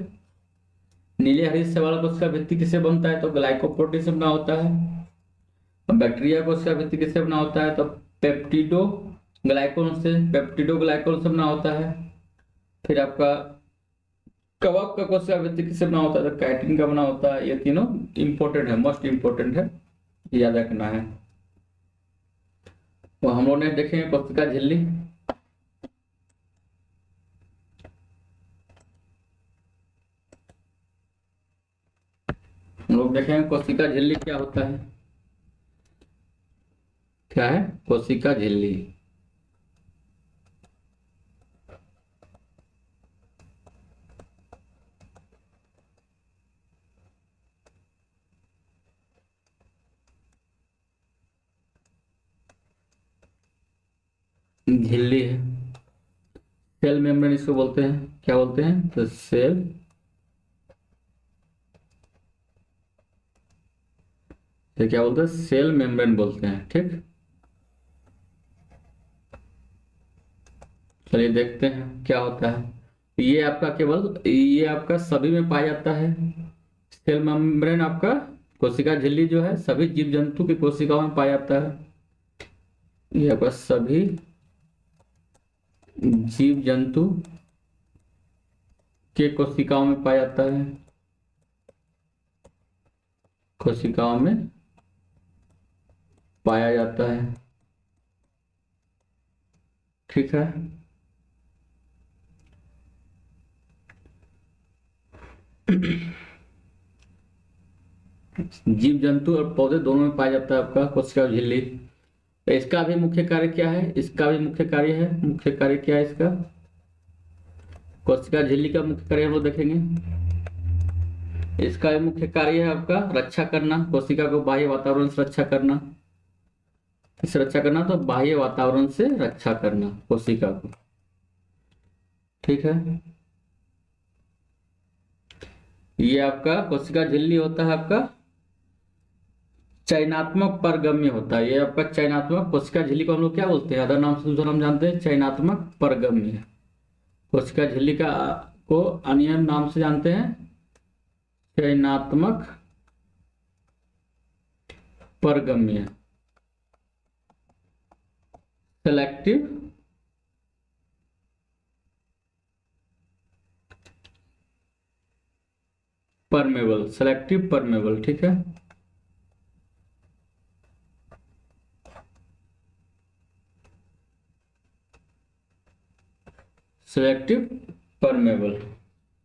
नीले हरित शैवाल कोशिका भित्ति किससे बनता है? तो ग्लाइकोप्रोटीन से बना होता है। और बैक्टीरिया कोशिका भित्ति किससे बना होता है? तो पेप्टिडोग्लाइकोन से बना होता है। फिर आपका कवक का कोशिका भित्ति किससे बना होता है? तो काइटिन का बना होता है। ये तीनों इंपॉर्टेंट है, मोस्ट इंपॉर्टेंट है, याद रखना है। तो हम लोग ने देखे कोशिका झिल्ली। हम लोग देखेंगे कोशिका झिल्ली क्या होता है। क्या है कोशिका झिल्ली? झिल्ली है, सेल मेम्ब्रेन इसको बोलते हैं। क्या बोलते हैं? तो सेल ये क्या बोलते हैं? सेल मेम्ब्रेन बोलते हैं। ठीक। चलिए देखते हैं क्या होता है। ये आपका सभी में पाया जाता है। सेल मेम्ब्रेन आपका कोशिका झिल्ली जो है सभी जीव जंतु की कोशिकाओं में पाया जाता है। ये आपका सभी जीव जंतु के कोशिकाओं में पाया जाता है। कोशिकाओं में पाया जाता है। ठीक है। जीव जंतु और पौधे दोनों में पाया जाता है आपका कोशिका झिल्ली। तो इसका भी मुख्य कार्य क्या है? इसका भी मुख्य कार्य है, मुख्य कार्य क्या है इसका? कोशिका झिल्ली का मुख्य कार्य हम लोग देखेंगे। इसका भी मुख्य कार्य है आपका रक्षा करना, कोशिका को बाह्य वातावरण से रक्षा करना। किससे रक्षा करना? तो बाह्य वातावरण से रक्षा करना कोशिका को। ठीक है, ये आपका कोशिका झिल्ली होता है आपका चयनात्मक परगम्य होता है। ये आपका चयनात्मक, कोशिका झिल्ली को हम लोग क्या बोलते हैं? अदर नाम से दूसरा नाम जानते हैं, चयनात्मक परगम्य। कोशिका झिल्ली का को अन्य नाम से जानते हैं चयनात्मक परगम्य, सेलेक्टिव परमेबल, सेलेक्टिव परमेबल। ठीक है, सेलेक्टिव परमेबल,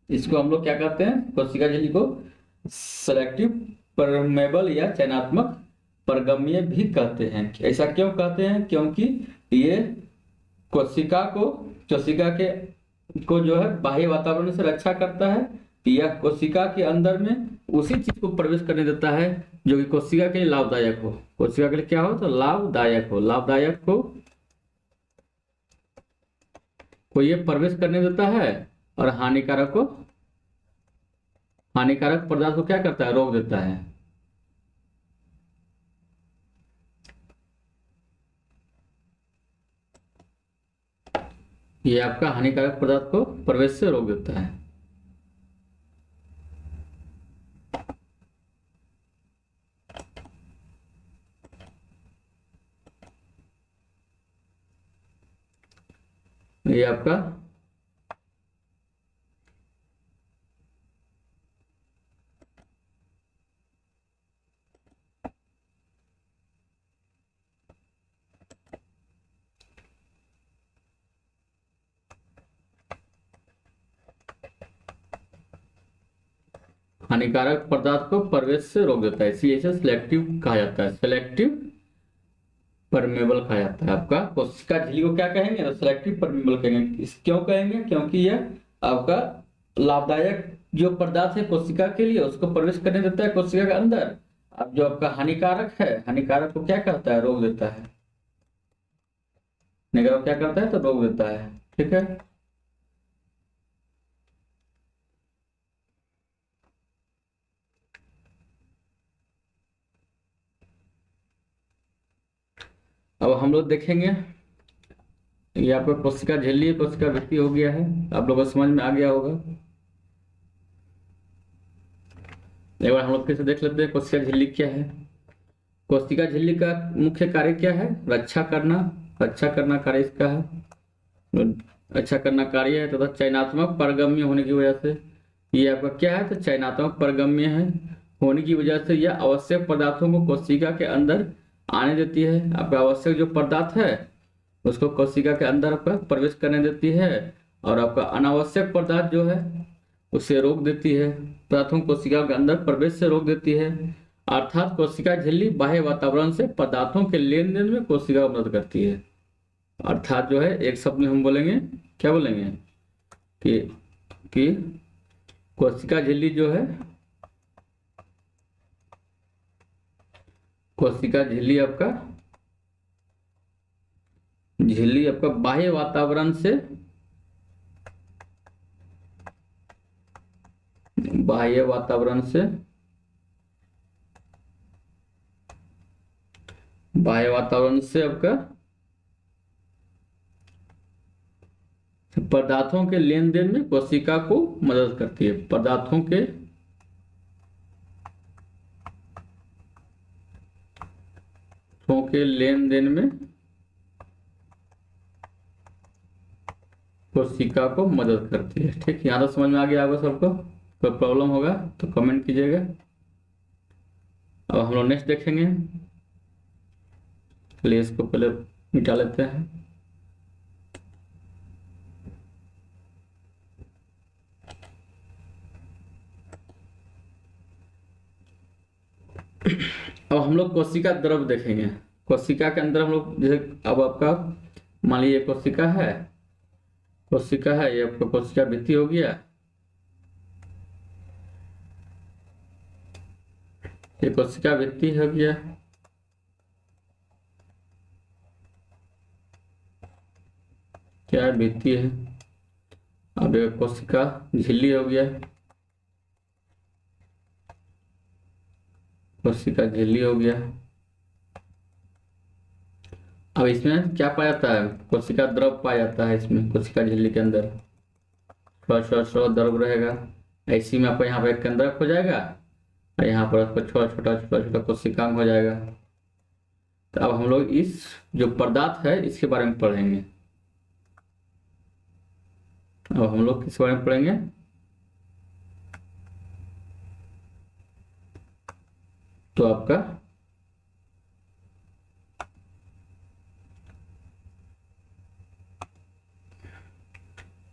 इसको हम लोग क्या कहते हैं? कोशिका झिल्ली को सेलेक्टिव परमेबल या चयनात्मक परगम्य भी कहते हैं। ऐसा क्यों कहते हैं? क्योंकि ये कोशिका को, कोशिका के को जो है बाह्य वातावरण से रक्षा करता है। यह कोशिका के अंदर में उसी चीज को प्रवेश करने देता है जो कि कोशिका के लिए लाभदायक हो। कोशिका के लिए क्या हो? तो लाभदायक हो, लाभदायक को ये प्रवेश करने देता है, और हानिकारक पदार्थ को क्या करता है? रोक देता है। ये आपका हानिकारक पदार्थ को प्रवेश से रोक देता है। ये आपका हानिकारक पदार्थ को प्रवेश से रोक देता है, इसलिए इसे सिलेक्टिव कहा जाता है, सिलेक्टिव परमेबल कहा जाता है। आपका कोशिका झिल्ली को क्या कहेंगे? तो सिलेक्टिव परमेबल कहेंगे। क्यों कहेंगे? क्योंकि यह आपका लाभदायक जो पदार्थ है कोशिका के लिए उसको प्रवेश करने देता है कोशिका के अंदर। अब जो आपका हानिकारक है, हानिकारक को क्या करता है? रोक देता है। हानिकारक क्या करता है? तो रोक देता है। ठीक है, अब हम लोग देखेंगे। ये आपका कोशिका झिल्ली, कोशिका भित्ति हो गया है, आप लोगों को समझ में आ गया होगा। एक बार हम लोग फिर से देख लेते हैं कोशिका झिल्ली क्या है। कोशिका झिल्ली का मुख्य कार्य क्या है? रक्षा करना, रक्षा करना कार्य इसका है। रक्षा करना कार्य है तथा चयनात्मक परगम्य होने की वजह से ये आपका क्या है? तो चयनात्मक परगम्य है होने की वजह से यह आवश्यक पदार्थों को कोशिका के अंदर आने देती है। आपका आवश्यक जो पदार्थ है उसको कोशिका के अंदर आपका प्रवेश करने देती है, और आपका अनावश्यक पदार्थ जो है उसे रोक देती है, पदार्थों को कोशिका के अंदर प्रवेश से रोक देती है। अर्थात कोशिका झिल्ली बाह्य वातावरण से पदार्थों के लेन देन में कोशिका को मदद करती है। अर्थात जो है एक शब्द में हम बोलेंगे, क्या बोलेंगे? कि कि कोशिका झिल्ली जो है, कोशिका झिल्ली आपका बाह्य वातावरण से, बाह्य वातावरण से, बाह्य वातावरण से आपका पदार्थों के लेन देन में कोशिका को मदद करती है। पदार्थों के लेन देन में कोशिका को मदद करती है। ठीक, यहाँ तो समझ में आ गया होगा सबको। कोई प्रॉब्लम होगा तो कमेंट कीजिएगा। अब हम लोग नेक्स्ट देखेंगे। चलिए इसको पहले मिटा लेते हैं। अब हम लोग कोशिका द्रव देखेंगे। कोशिका के अंदर हम लोग जैसे अब आपका मान लीजिए कोशिका है, कोशिका है, ये आपका कोशिका भित्ति हो गया, ये कोशिका भित्ति हो गया, क्या भित्ति है। अब ये कोशिका झिल्ली हो गया, कोशिका झिल्ली हो गया। अब इसमें क्या पाया जाता है, कोशिका द्रव पाया जाता है इसमें, कोशिका झिल्ली के अंदर थोड़ा छोटा छोटा द्रव रहेगा। ऐसी में आपको यहाँ पर एक केंद्रक हो जाएगा और यहाँ पर आपको छोटा छोटा कोशिकांग हो जाएगा। तो अब हम लोग इस जो पदार्थ है इसके बारे में पढ़ेंगे। अब हम लोग किस बारे में पढ़ेंगे, तो आपका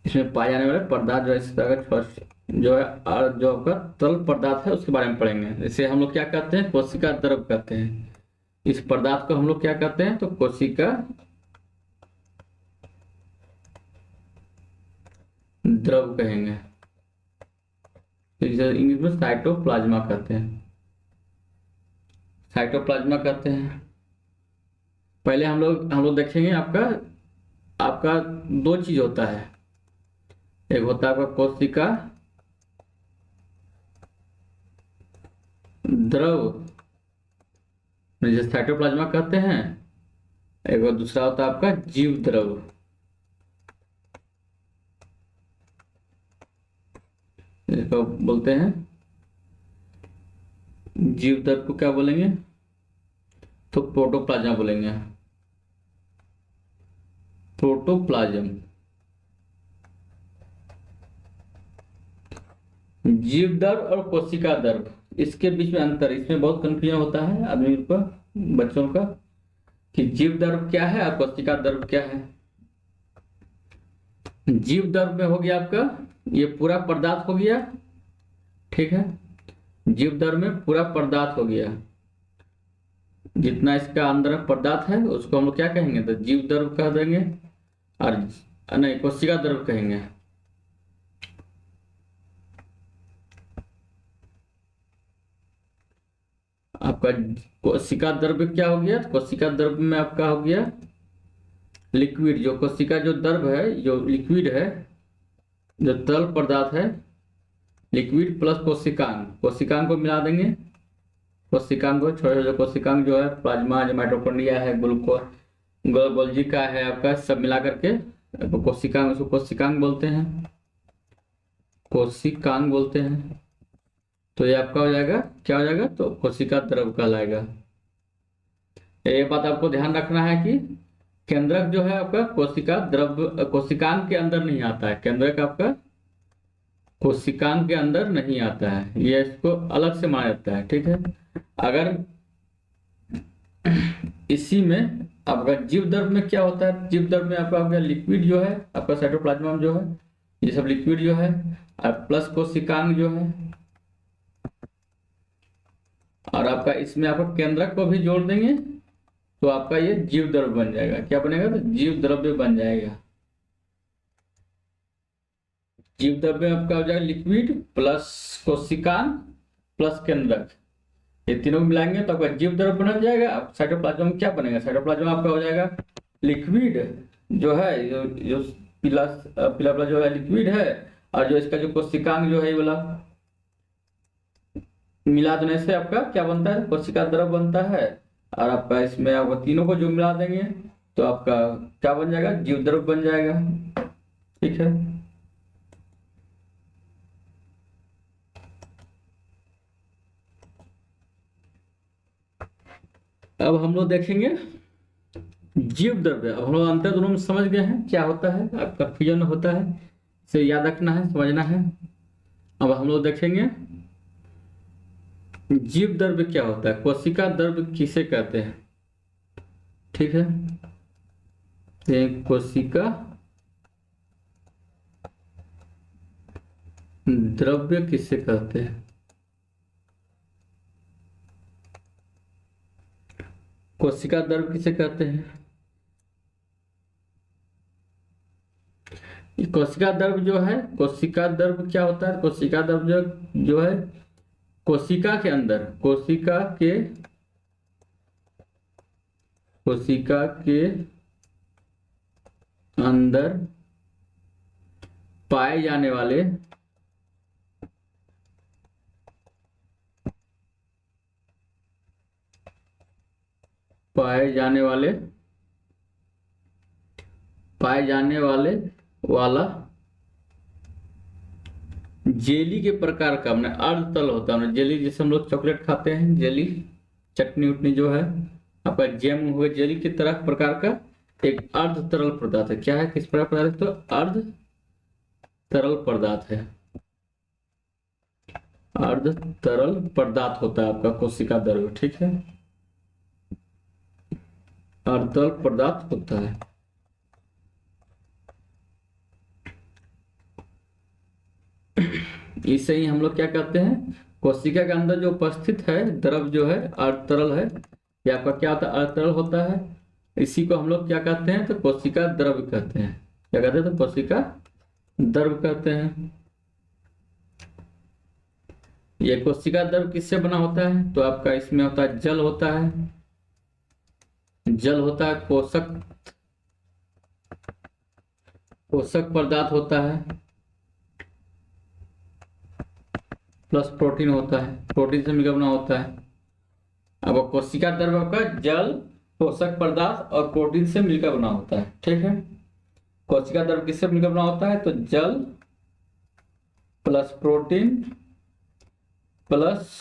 इसमें पाए जाने वाले पदार्थ जो है इस तरह का जो है और जो आपका तरल पदार्थ है उसके बारे में पढ़ेंगे। जैसे हम लोग क्या कहते हैं, कोशिका द्रव कहते हैं। इस पदार्थ को हम लोग क्या कहते हैं, तो कोशिका द्रव कहेंगे। इसे इंग्लिश में साइटोप्लाज्मा कहते हैं, साइटोप्लाज्मा कहते हैं। पहले हम लोग देखेंगे आपका आपका दो चीज होता है, एक होता है आपका कोशिका द्रव जिसे साइटोप्लाज्मा कहते हैं, एक और दूसरा होता है आपका जीव द्रव। इसको बोलते हैं जीव द्रव को क्या बोलेंगे, तो प्रोटोप्लाज्मा बोलेंगे, प्रोटोप्लाज्म। जीव द्रव और कोशिका द्रव, इसके बीच में अंतर, इसमें बहुत कंफ्यूजन होता है आदमी का, बच्चों का, कि जीव द्रव क्या है और कोशिका द्रव क्या है। जीव द्रव में हो गया आपका ये पूरा पदार्थ हो गया, ठीक है। जीव द्रव में पूरा पदार्थ हो गया, जितना इसका अंदर पदार्थ है उसको हम लोग क्या कहेंगे, तो जीव द्रव कह देंगे, और नहीं कोशिका द्रव कहेंगे। आपका कोशिका द्रव क्या हो गया, तो कोशिका द्रव में आपका हो गया लिक्विड, जो कोशिका जो द्रव है, जो लिक्विड है, जो तरल पदार्थ है, लिक्विड प्लस कोशिकांग, कोशिकांग को मिला देंगे। कोशिकांग को छोटे छोटे कोशिकांग जो है प्लाज्मा, जो माइटोकॉन्ड्रिया है, गोल्जी का है आपका, सब मिला करके कोशिकांग, उसको कोशिकांग बोलते हैं, कोशिकांग बोलते हैं। तो ये आपका हो जाएगा, क्या हो जाएगा, तो कोशिका द्रव कहलाएगा। ये बात आपको ध्यान रखना है कि केंद्रक जो है आपका कोशिका द्रव, कोशिकांग के अंदर नहीं आता है, केंद्रक आपका कोशिकांग के अंदर नहीं आता है, ये इसको अलग से माना जाता है, ठीक है। अगर इसी में आपका जीव द्रव में क्या होता है, जीव द्रव में आपका लिक्विड जो है आपका साइटोप्लाज्मा में जो है, ये सब लिक्विड जो है, और प्लस कोशिकांग जो है, और आपका इसमें आपका केंद्रक को भी जोड़ देंगे, तो आपका ये जीव द्रव्य बन जाएगा। क्या बनेगा, तो जीव द्रव्य बन जाएगा। जीव द्रव्य आपका हो जाएगा लिक्विड प्लस कोशिकांग प्लस केंद्रक, ये तीनों मिलाएंगे तो आपका जीव द्रव्य बन जाएगा। अब साइटोप्लाज्म में क्या बनेगा, साइटोप्लाज्म आपका हो जाएगा लिक्विड जो है, जो पीला पीला जो है लिक्विड है, और जो इसका जो कोशिकांग जो है ये वाला मिला देने से आपका क्या बनता है, कोशिका द्रव बनता है। और आपका इसमें आपका तीनों को जो मिला देंगे तो आपका क्या बन जाएगा, जीव द्रव बन जाएगा, ठीक है। अब हम लोग देखेंगे जीव द्रव्य। अब हम लोग अंतर दोनों में समझ गए हैं क्या होता है, अब कंफ्यूजन होता है, इसे याद रखना है, समझना है। अब हम लोग देखेंगे जीव द्रव्य क्या होता है, कोशिका द्रव्य किसे कहते हैं, ठीक है। कोशिका द्रव्य किसे कहते हैं, कोशिका द्रव किसे कहते हैं? ये कोशिका द्रव जो है, कोशिका द्रव क्या होता है? कोशिका द्रव जो है, कोशिका के अंदर, कोशिका के अंदर पाए जाने वाले पाए जाने वाले वाला जेली के प्रकार का, हमने अर्धतल होता है, जेली जैसे हम लोग चॉकलेट खाते हैं, जेली चटनी उटनी जो है आपका जैम हुए जेली की तरह प्रकार का एक अर्ध तरल पदार्थ है। क्या है, किस प्रकार पदार्थ है? तो अर्ध तरल पदार्थ है, अर्ध तरल पदार्थ होता है आपका कोशिका द्रव्य। ठीक है, अर्ध तरल पदार्थ होता है। इसे ही हम लोग क्या कहते हैं, कोशिका के अंदर जो उपस्थित है द्रव जो है अर्ध तरल है, या आपका क्या होता है, अर्ध तरल होता है। इसी को हम लोग क्या कहते हैं, तो कोशिका द्रव कहते हैं। क्या कहते हैं? तो कोशिका द्रव कहते हैं। ये कोशिका द्रव किससे बना होता है? तो आपका इसमें होता है जल होता है, जल होता है, पोषक पदार्थ होता है, प्लस प्रोटीन होता है, प्रोटीन से मिलकर बना होता है। अब कोशिका द्रव का जल, पोषक पदार्थ और प्रोटीन से मिलकर बना होता है। ठीक है, कोशिका द्रव किससे मिलकर बना होता है? तो जल प्लस प्रोटीन प्लस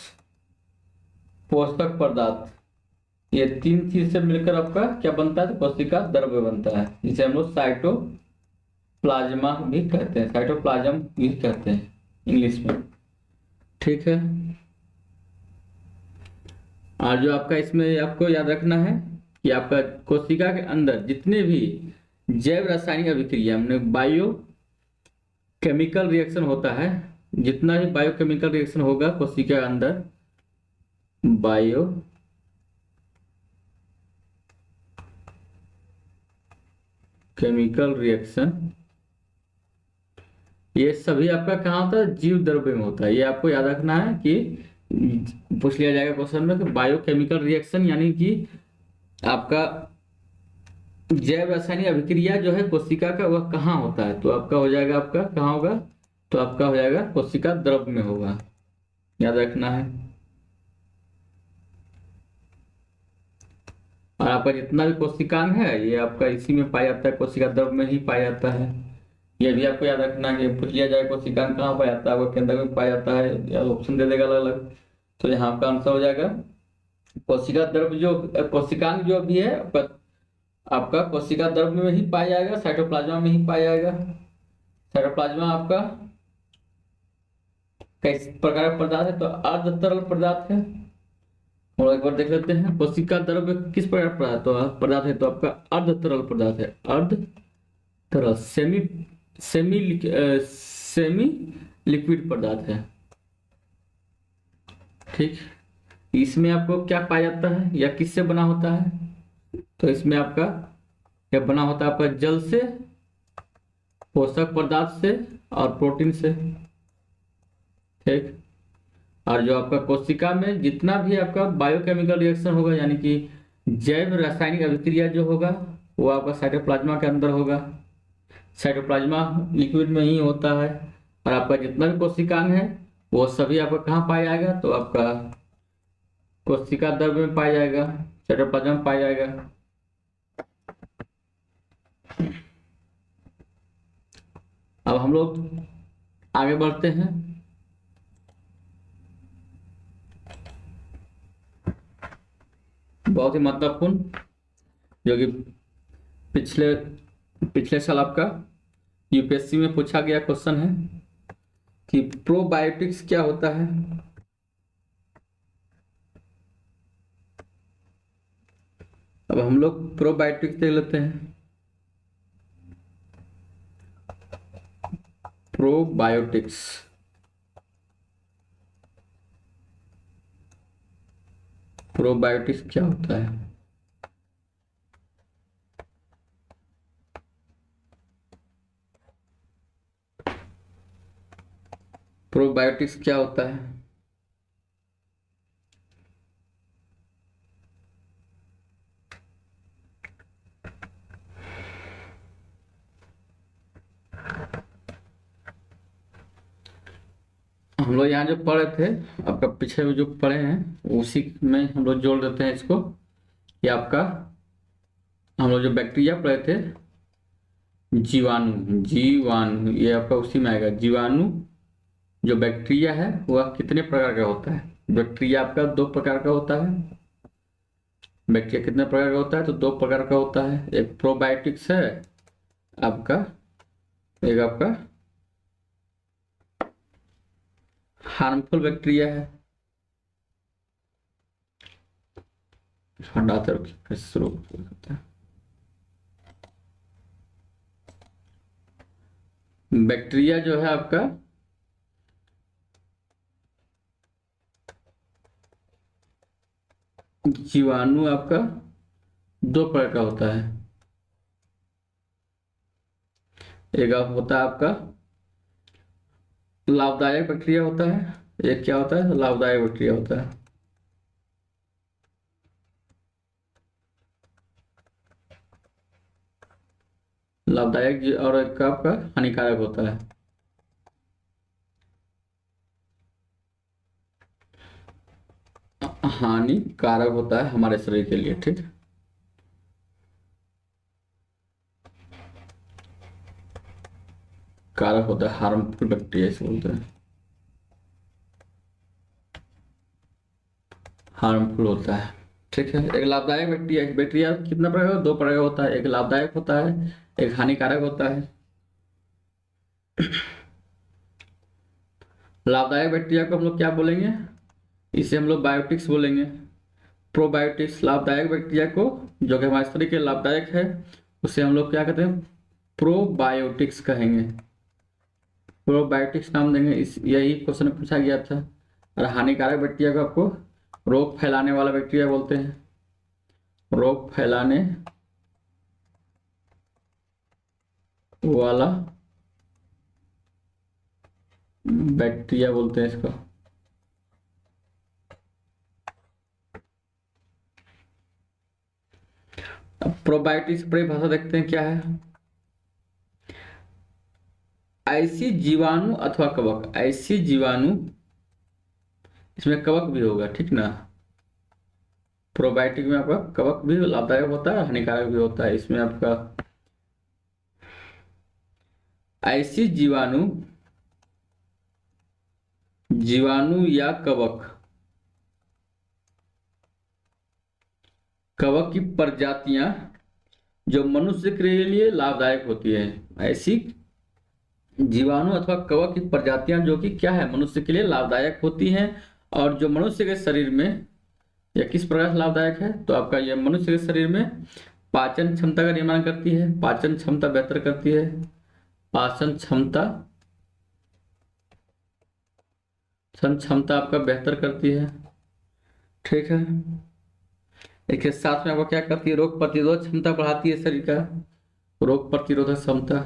पोषक पदार्थ, ये तीन चीज से मिलकर आपका क्या बनता है? तो कोशिका द्रव्य बनता है, जिसे हम लोग साइटोप्लाज्मा भी कहते हैं, साइटोप्लाज्म भी कहते हैं इंग्लिश में। ठीक है, और जो आपका इसमें आपको याद रखना है कि आपका कोशिका के अंदर जितने भी जैव रासायनिक अभिक्रिया, हमने बायो केमिकल रिएक्शन होता है, जितना भी बायोकेमिकल रिएक्शन होगा कोशिका के अंदर, बायो केमिकल रिएक्शन, ये सभी आपका कहाँ होता है? जीव द्रव्य में होता है। ये आपको याद रखना है कि पूछ लिया जाएगा क्वेश्चन में कि बायोकेमिकल रिएक्शन यानी कि आपका जैव रासायनिक अभिक्रिया जो है कोशिका का, वह कहाँ होता है? तो आपका हो जाएगा, आपका कहाँ होगा? तो आपका हो जाएगा कोशिका द्रव में होगा, याद रखना है। और आपका जितना भी कोशिकांग है ये आपका इसी में पाया जाता है, कोशिका द्रव में ही पाया जाता है। ये भी आपको याद रखना है, पूछ लिया जाए कोशिकांग कहाँ पाया जाता है, वो केंद्र में पाया जाता है, या ऑप्शन दे देगा अलग अलग। तो यहाँ आपका आंसर हो जाएगा कोशिका द्रव, जो कोशिकांग जो भी है आपका कोशिका द्रव में ही पाया जाएगा, साइटोप्लाज्मा में ही पाया जाएगा। साइटोप्लाज्मा आपका किस प्रकार का पदार्थ है? तो अर्ध तरल पदार्थ है। और एक बार देख लेते हैं कोशिका द्रव किस प्रकार पदार्थ है, तो आपका अर्ध तरल पदार्थ है, अर्ध तरल सेमी लिक्विड पदार्थ है। ठीक, इसमें आपको क्या पाया जाता है या किससे बना होता है? तो इसमें आपका यह बना होता है आपका जल से, पोषक पदार्थ से और प्रोटीन से। ठीक, और जो आपका कोशिका में जितना भी आपका बायोकेमिकल रिएक्शन होगा, यानी कि जैव रासायनिक अभिक्रिया जो होगा, वो आपका साइटोप्लाज्मा के अंदर होगा, साइटोप्लाज्मा लिक्विड में ही होता है। और आपका जितना भी कोशिकांग है वो सभी आपका कहाँ पाया जाएगा? तो आपका कोशिका द्रव्य में पाया जाएगा, साइटोप्लाज्मा में पाया जाएगा। अब हम लोग आगे बढ़ते हैं। बहुत ही महत्वपूर्ण, जो कि पिछले साल आपका यूपीएससी में पूछा गया क्वेश्चन है कि प्रोबायोटिक्स क्या होता है। अब हम लोग प्रोबायोटिक्स देख लेते हैं। प्रोबायोटिक्स प्रोबायोटिक्स क्या होता है? प्रोबायोटिक्स क्या होता है? हम लोग यहाँ जो पढ़े थे, आपका पीछे में जो पढ़े हैं उसी में हम लोग जोड़ देते हैं इसको, कि आपका हम लोग जो बैक्टीरिया पढ़े थे, जीवाणु, जीवाणु ये आपका उसी में आएगा। जीवाणु जो बैक्टीरिया है वह कितने प्रकार का होता है? बैक्टीरिया आपका 2 प्रकार का होता है। बैक्टीरिया कितने प्रकार का होता है? तो 2 प्रकार का होता है। एक प्रोबायोटिक्स है आपका, एक आपका हार्मफुल बैक्टीरिया है। हटाते रखिए, कैसे शुरू करते हैं। बैक्टीरिया जो है आपका जीवाणु आपका 2 प्रकार का होता है। एक होता है आपका लाभदायक बैक्टीरिया होता है, एक क्या होता है? लाभदायक बैक्टीरिया होता है। लाभदायक और एक आपका हानिकारक होता है। हानिकारक होता है हमारे शरीर के लिए, ठीक। कारक होता है, हार्मफुल बैक्टीरिया इसे बोलते हैं। हार्मफुल होता है, ठीक है। एक लाभदायक बैक्टीरिया, बैक्टीरिया कितना प्रकार का? 2 प्रकार का होता है। एक लाभदायक होता है, एक हानिकारक होता है। लाभदायक बैक्टीरिया को हम लोग क्या बोलेंगे? इसे हम लोग बायोटिक्स बोलेंगे। प्रोबायोटिक्स लाभदायक बैक्टीरिया को, जो कि हमारे शरीर के लाभदायक है, उसे हम लोग क्या कहते हैं? प्रोबायोटिक्स कहेंगे। प्रोबायोटिक्स नाम देंगे। इस यही क्वेश्चन पूछा गया था। और हानिकारक बैक्टीरिया को आपको रोग फैलाने वाला बैक्टीरिया बोलते हैं। रोग फैलाने वाला बैक्टीरिया बोलते हैं इसको। अब प्रोबायोटिक्स की परिभाषा देखते हैं क्या है। ऐसी जीवाणु अथवा कवक, ऐसी जीवाणु, इसमें कवक भी होगा, ठीक ना। प्रोबायोटिक में आपका कवक भी लाभदायक होता है, हानिकारक भी होता है। इसमें आपका ऐसी जीवाणु, जीवाणु या कवक, कवक की प्रजातियां जो मनुष्य के लिए लाभदायक होती है। ऐसी जीवाणु अथवा कवक की प्रजातियां जो कि क्या है? मनुष्य के लिए लाभदायक होती हैं। और जो मनुष्य के शरीर में यह किस प्रकार से लाभदायक है? तो आपका यह मनुष्य के शरीर में पाचन क्षमता का निर्माण करती है, पाचन क्षमता बेहतर करती है, पाचन क्षमता क्षमता आपका बेहतर करती है, ठीक है। इसके साथ में आपको क्या करती है? रोग प्रतिरोधक क्षमता बढ़ाती है शरीर का, रोग प्रतिरोधक क्षमता,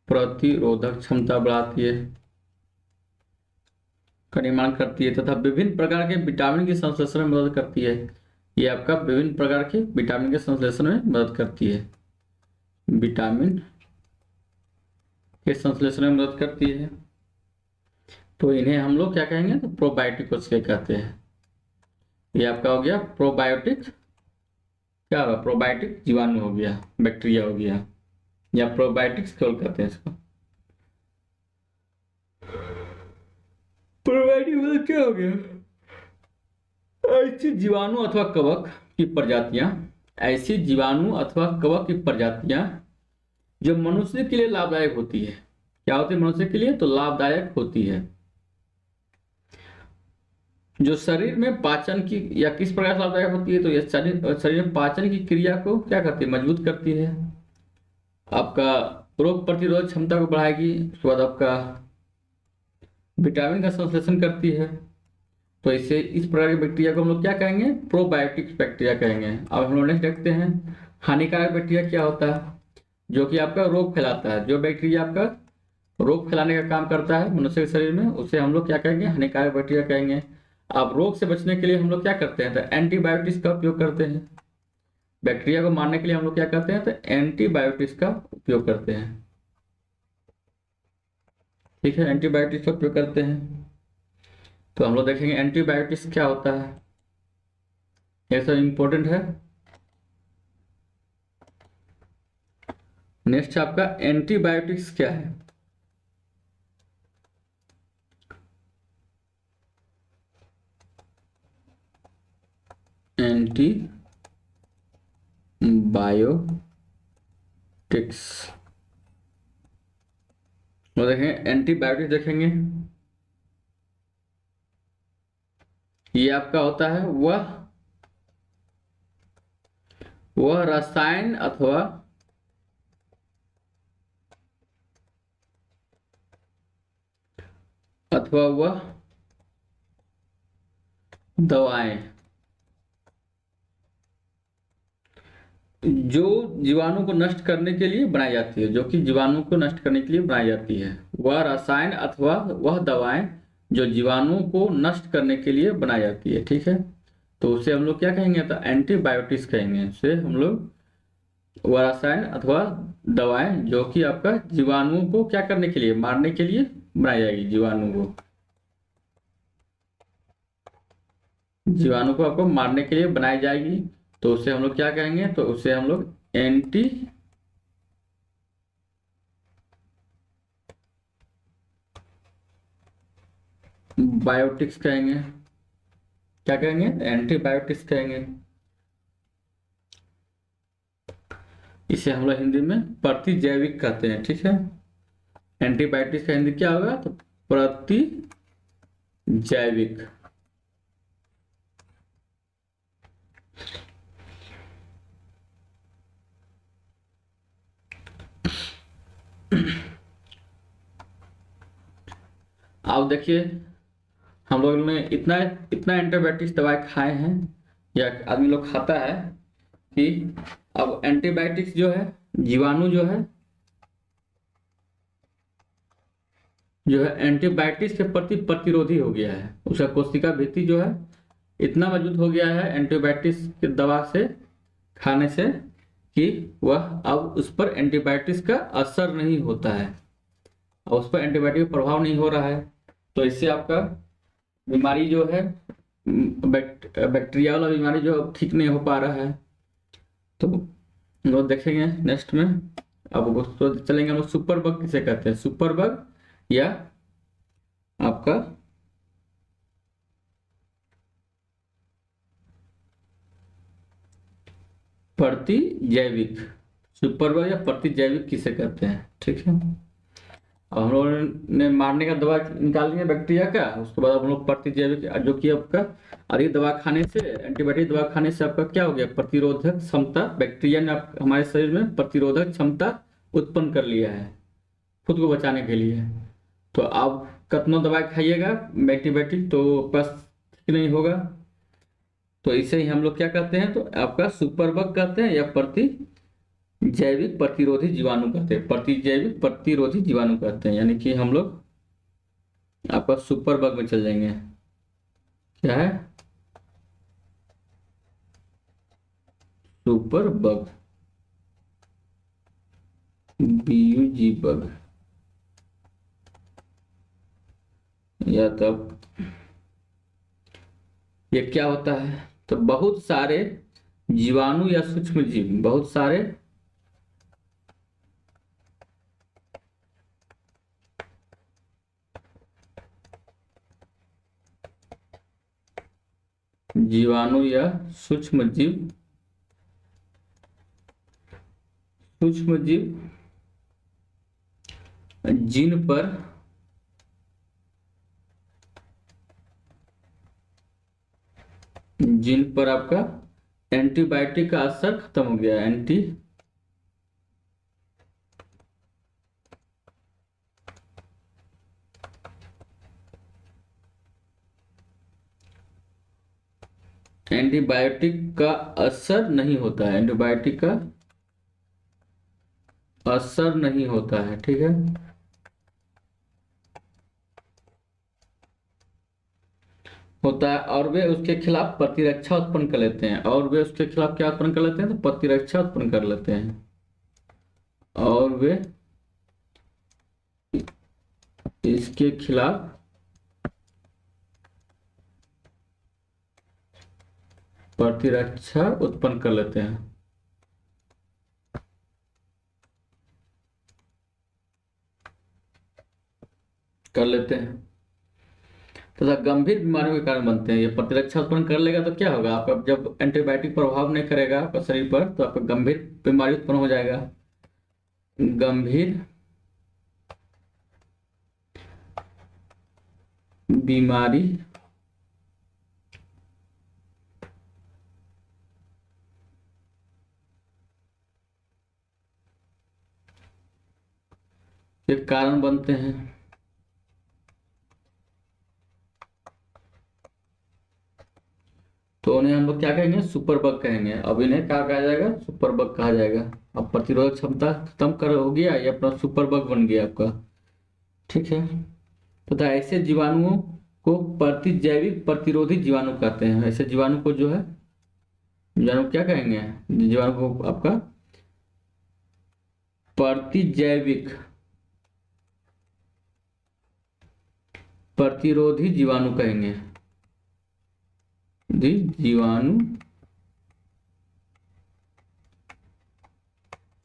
प्रतिरोधक क्षमता बढ़ाती है, का निर्माण करती है, तथा विभिन्न प्रकार के विटामिन के संश्लेषण में मदद करती है। ये आपका विभिन्न प्रकार के विटामिन के संश्लेषण में मदद करती है, विटामिन के संश्लेषण में मदद करती है। तो इन्हें हम लोग क्या कहेंगे? तो प्रोबायोटिक कोशिका कहते हैं। ये आपका हो गया प्रोबायोटिक, क्या होगा? प्रोबायोटिक जीवाणु हो गया, बैक्टीरिया हो गया, या प्रोबायोटिक्स केवल कहते हैं इसको। प्रोबायोटिक मतलब क्या हो गया? ऐसी जीवाणु अथवा कवक की प्रजातियां, ऐसी जीवाणु अथवा कवक की प्रजातियां जो मनुष्य के लिए लाभदायक होती है। क्या होती है मनुष्य के लिए? तो लाभदायक होती है। जो शरीर में पाचन की, या किस प्रकार से लाभदायक होती है? तो यह शरीर में पाचन की क्रिया को क्या करती है? मजबूत करती है। आपका रोग प्रतिरोधक क्षमता को बढ़ाएगी। उसके बाद आपका विटामिन का संश्लेषण करती है। तो इसे, इस प्रकार के बैक्टीरिया को हम लोग क्या कहेंगे? प्रोबायोटिक बैक्टीरिया कहेंगे। अब हम लोग नेक्स्ट देखते हैं हानिकारक बैक्टीरिया क्या होता है। जो कि आपका रोग फैलाता है। जो बैक्टीरिया आपका रोग फैलाने का काम करता है मनुष्य के शरीर में, उसे हम लोग क्या कहेंगे, हानिकारक बैक्टीरिया कहेंगे। अब रोग से बचने के लिए हम लोग क्या करते हैं, तो एंटीबायोटिक्स का उपयोग करते हैं। बैक्टीरिया को मारने के लिए हम लोग क्या करते हैं, तो एंटीबायोटिक्स का उपयोग करते हैं। ठीक है, एंटीबायोटिक्स का उपयोग करते हैं। तो हम लोग देखेंगे एंटीबायोटिक्स क्या होता है, ये सब इंपॉर्टेंट है। नेक्स्ट आपका एंटीबायोटिक्स क्या है। एंटीबायोटिक्स वो देखेंगे, एंटीबायोटिक्स देखेंगे, ये आपका होता है वह रसायन अथवा वह दवाएं जो जीवाणु को नष्ट करने के लिए बनाई जाती है, जो कि जीवाणु को नष्ट करने के लिए बनाई जाती है। वह रसायन अथवा वह दवाएं जो जीवाणु को नष्ट करने के लिए बनाई जाती है। ठीक है, तो उसे हम लोग क्या कहेंगे, तो एंटीबायोटिक्स कहेंगे। उसे हम लोग वह रसायन अथवा दवाएं जो कि आपका जीवाणुओं को क्या करने के लिए, मारने के लिए बनाई जाएगी। जीवाणु को आपको मारने के लिए बनाई जाएगी, तो उसे हम लोग क्या कहेंगे, तो उसे हम लोग एंटी बायोटिक्स कहेंगे। क्या कहेंगे, एंटीबायोटिक्स कहेंगे। इसे हम लोग हिंदी में प्रतिजैविक कहते हैं। ठीक है, एंटीबायोटिक्स का हिंदी क्या होगा, तो प्रतिजैविक। आप देखिए, हम लोग ने इतना इतना एंटीबायोटिक्स दवाई खाए हैं, या आदमी लोग खाता है कि अब एंटीबायोटिक्स जो है, जीवाणु जो है एंटीबायोटिक्स के प्रति प्रतिरोधी हो गया है। उसका कोशिका भित्ति जो है इतना मजबूत हो गया है एंटीबायोटिक्स की दवा से खाने से, कि वह अब उस पर एंटीबायोटिक्स का असर नहीं होता है और उस पर एंटीबायोटिक का प्रभाव नहीं हो रहा है। तो इससे आपका बीमारी जो है, बैक्टीरिया वाला बीमारी जो ठीक नहीं हो पा रहा है। तो हम लोग देखेंगे नेक्स्ट में। अब तो चलेंगे हम लोग सुपर बग किसे कहते हैं, सुपर बग या आपका प्रतिजैविक। सुपर बग या प्रतिजैविक किसे कहते हैं। ठीक है, अब हम लोगों ने मारने का दवा निकाल दिया बैक्टीरिया का, उसके बाद हम लोग प्रतिजैविक जो कि आपका अधिक दवा खाने से, एंटीबायोटिक दवा खाने से आपका क्या हो गया, प्रतिरोधक क्षमता, बैक्टीरिया ने हमारे शरीर में प्रतिरोधक क्षमता उत्पन्न कर लिया है खुद को बचाने के लिए। तो आप कितना दवाई खाइएगा एंटीबायोटिक, तो बस ठीक नहीं होगा। तो इसे ही हम लोग क्या कहते हैं, तो आपका सुपर बग कहते हैं या जैविक प्रतिरोधी जीवाणु कहते हैं, प्रतिजैविक प्रतिरोधी जीवाणु कहते हैं। यानी कि हम लोग आपका सुपर बग में चल जाएंगे। क्या है, सुपर बग, बीयूजी बग, या तब ये क्या होता है, तो बहुत सारे जीवाणु या सूक्ष्म जीव, बहुत सारे जीवाणु या सूक्ष्म जीव, जिन पर आपका एंटीबायोटिक का असर खत्म हो गया, एंटीबायोटिक का असर नहीं होता है, एंटीबायोटिक का असर नहीं होता है, ठीक है। होता है, और वे उसके खिलाफ प्रतिरक्षा उत्पन्न कर लेते हैं, और वे उसके खिलाफ क्या उत्पन्न कर लेते हैं, तो प्रतिरक्षा उत्पन्न कर लेते हैं, और वे इसके खिलाफ प्रतिरक्षा उत्पन्न कर लेते हैं। कर लेते हैं तथा गंभीर बीमारियों के कारण बनते हैं। ये प्रतिरक्षा उत्पन्न कर लेगा तो क्या होगा, आपका जब एंटीबायोटिक प्रभाव नहीं करेगा आपका शरीर पर, तो आपका गंभीर बीमारी उत्पन्न हो जाएगा। गंभीर बीमारी के कारण बनते हैं। तो उन्हें हम लोग क्या कहेंगे, सुपर बग कहेंगे। अब इन्हें क्या कहा जाएगा, सुपर बग कहा जाएगा। अब प्रतिरोधक क्षमता खत्म कर हो गया, ये अपना सुपर बग बन गया आपका, ठीक है। तथा ऐसे जीवाणुओं को प्रतिजैविक प्रतिरोधी जीवाणु कहते हैं। ऐसे जीवाणु को जो है, जीवाणु क्या कहेंगे, जीवाणु को आपका प्रतिजैविक प्रतिरोधी जीवाणु कहेंगे। जीवाणु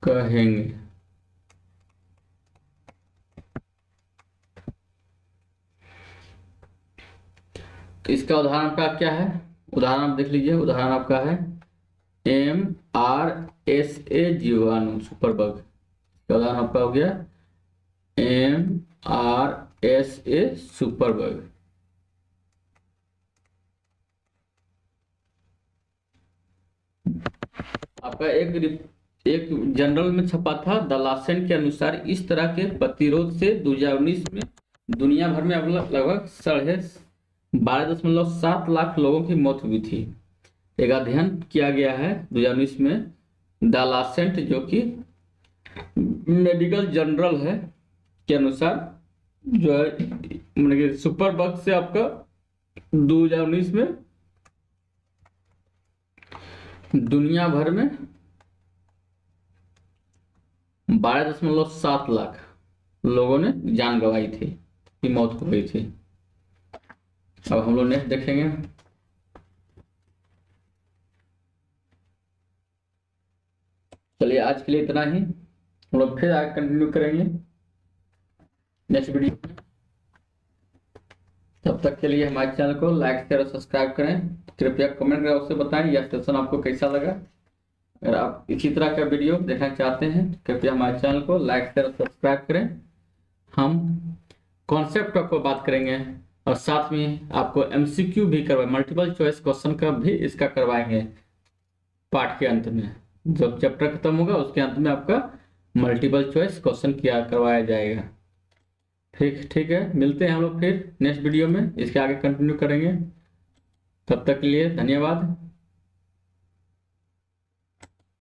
कहेंगे। इसका उदाहरण आपका क्या है, उदाहरण आप देख लीजिए। उदाहरण आपका है MRSA जीवाणु सुपर बग। इसका उदाहरण आपका हो गया MRSA सुपर बग। आपका एक जनरल में छपा था, द लासेन के अनुसार इस तरह के प्रतिरोध से 2019 में दुनिया भर में लगभग 12.7 लाख लोगों की मौत हुई थी। एक अध्ययन किया गया है 2019 में, द लासेंट जो कि मेडिकल जर्नल है के अनुसार, जो है मतलब कि सुपर बग से आपका 2019 में दुनिया भर में 12.7 लाख लोगों ने जान गंवाई थी, की मौत हो गई थी। अब हम लोग नेक्स्ट देखेंगे। चलिए आज के लिए इतना ही, हम लोग फिर आगे कंटिन्यू करेंगे नेक्स्ट वीडियो में। तब तक के लिए हमारे चैनल को लाइक शेयर और सब्सक्राइब करें। कृपया कमेंट कर उससे बताएं यह सेशन आपको कैसा लगा। अगर आप इसी तरह का वीडियो देखना चाहते हैं तो कृपया हमारे चैनल को लाइक शेयर और सब्सक्राइब करें। हम कॉन्सेप्ट आपको बात करेंगे और साथ में आपको MCQ भी करवाए, मल्टीपल चॉइस क्वेश्चन का भी इसका करवाएंगे पार्ट के अंत में। जब चैप्टर खत्म होगा उसके अंत में आपका मल्टीपल चॉइस क्वेश्चन किया करवाया जाएगा। ठीक है, मिलते हैं हम लोग फिर नेक्स्ट वीडियो में, इसके आगे कंटिन्यू करेंगे। तब तक के लिए धन्यवाद।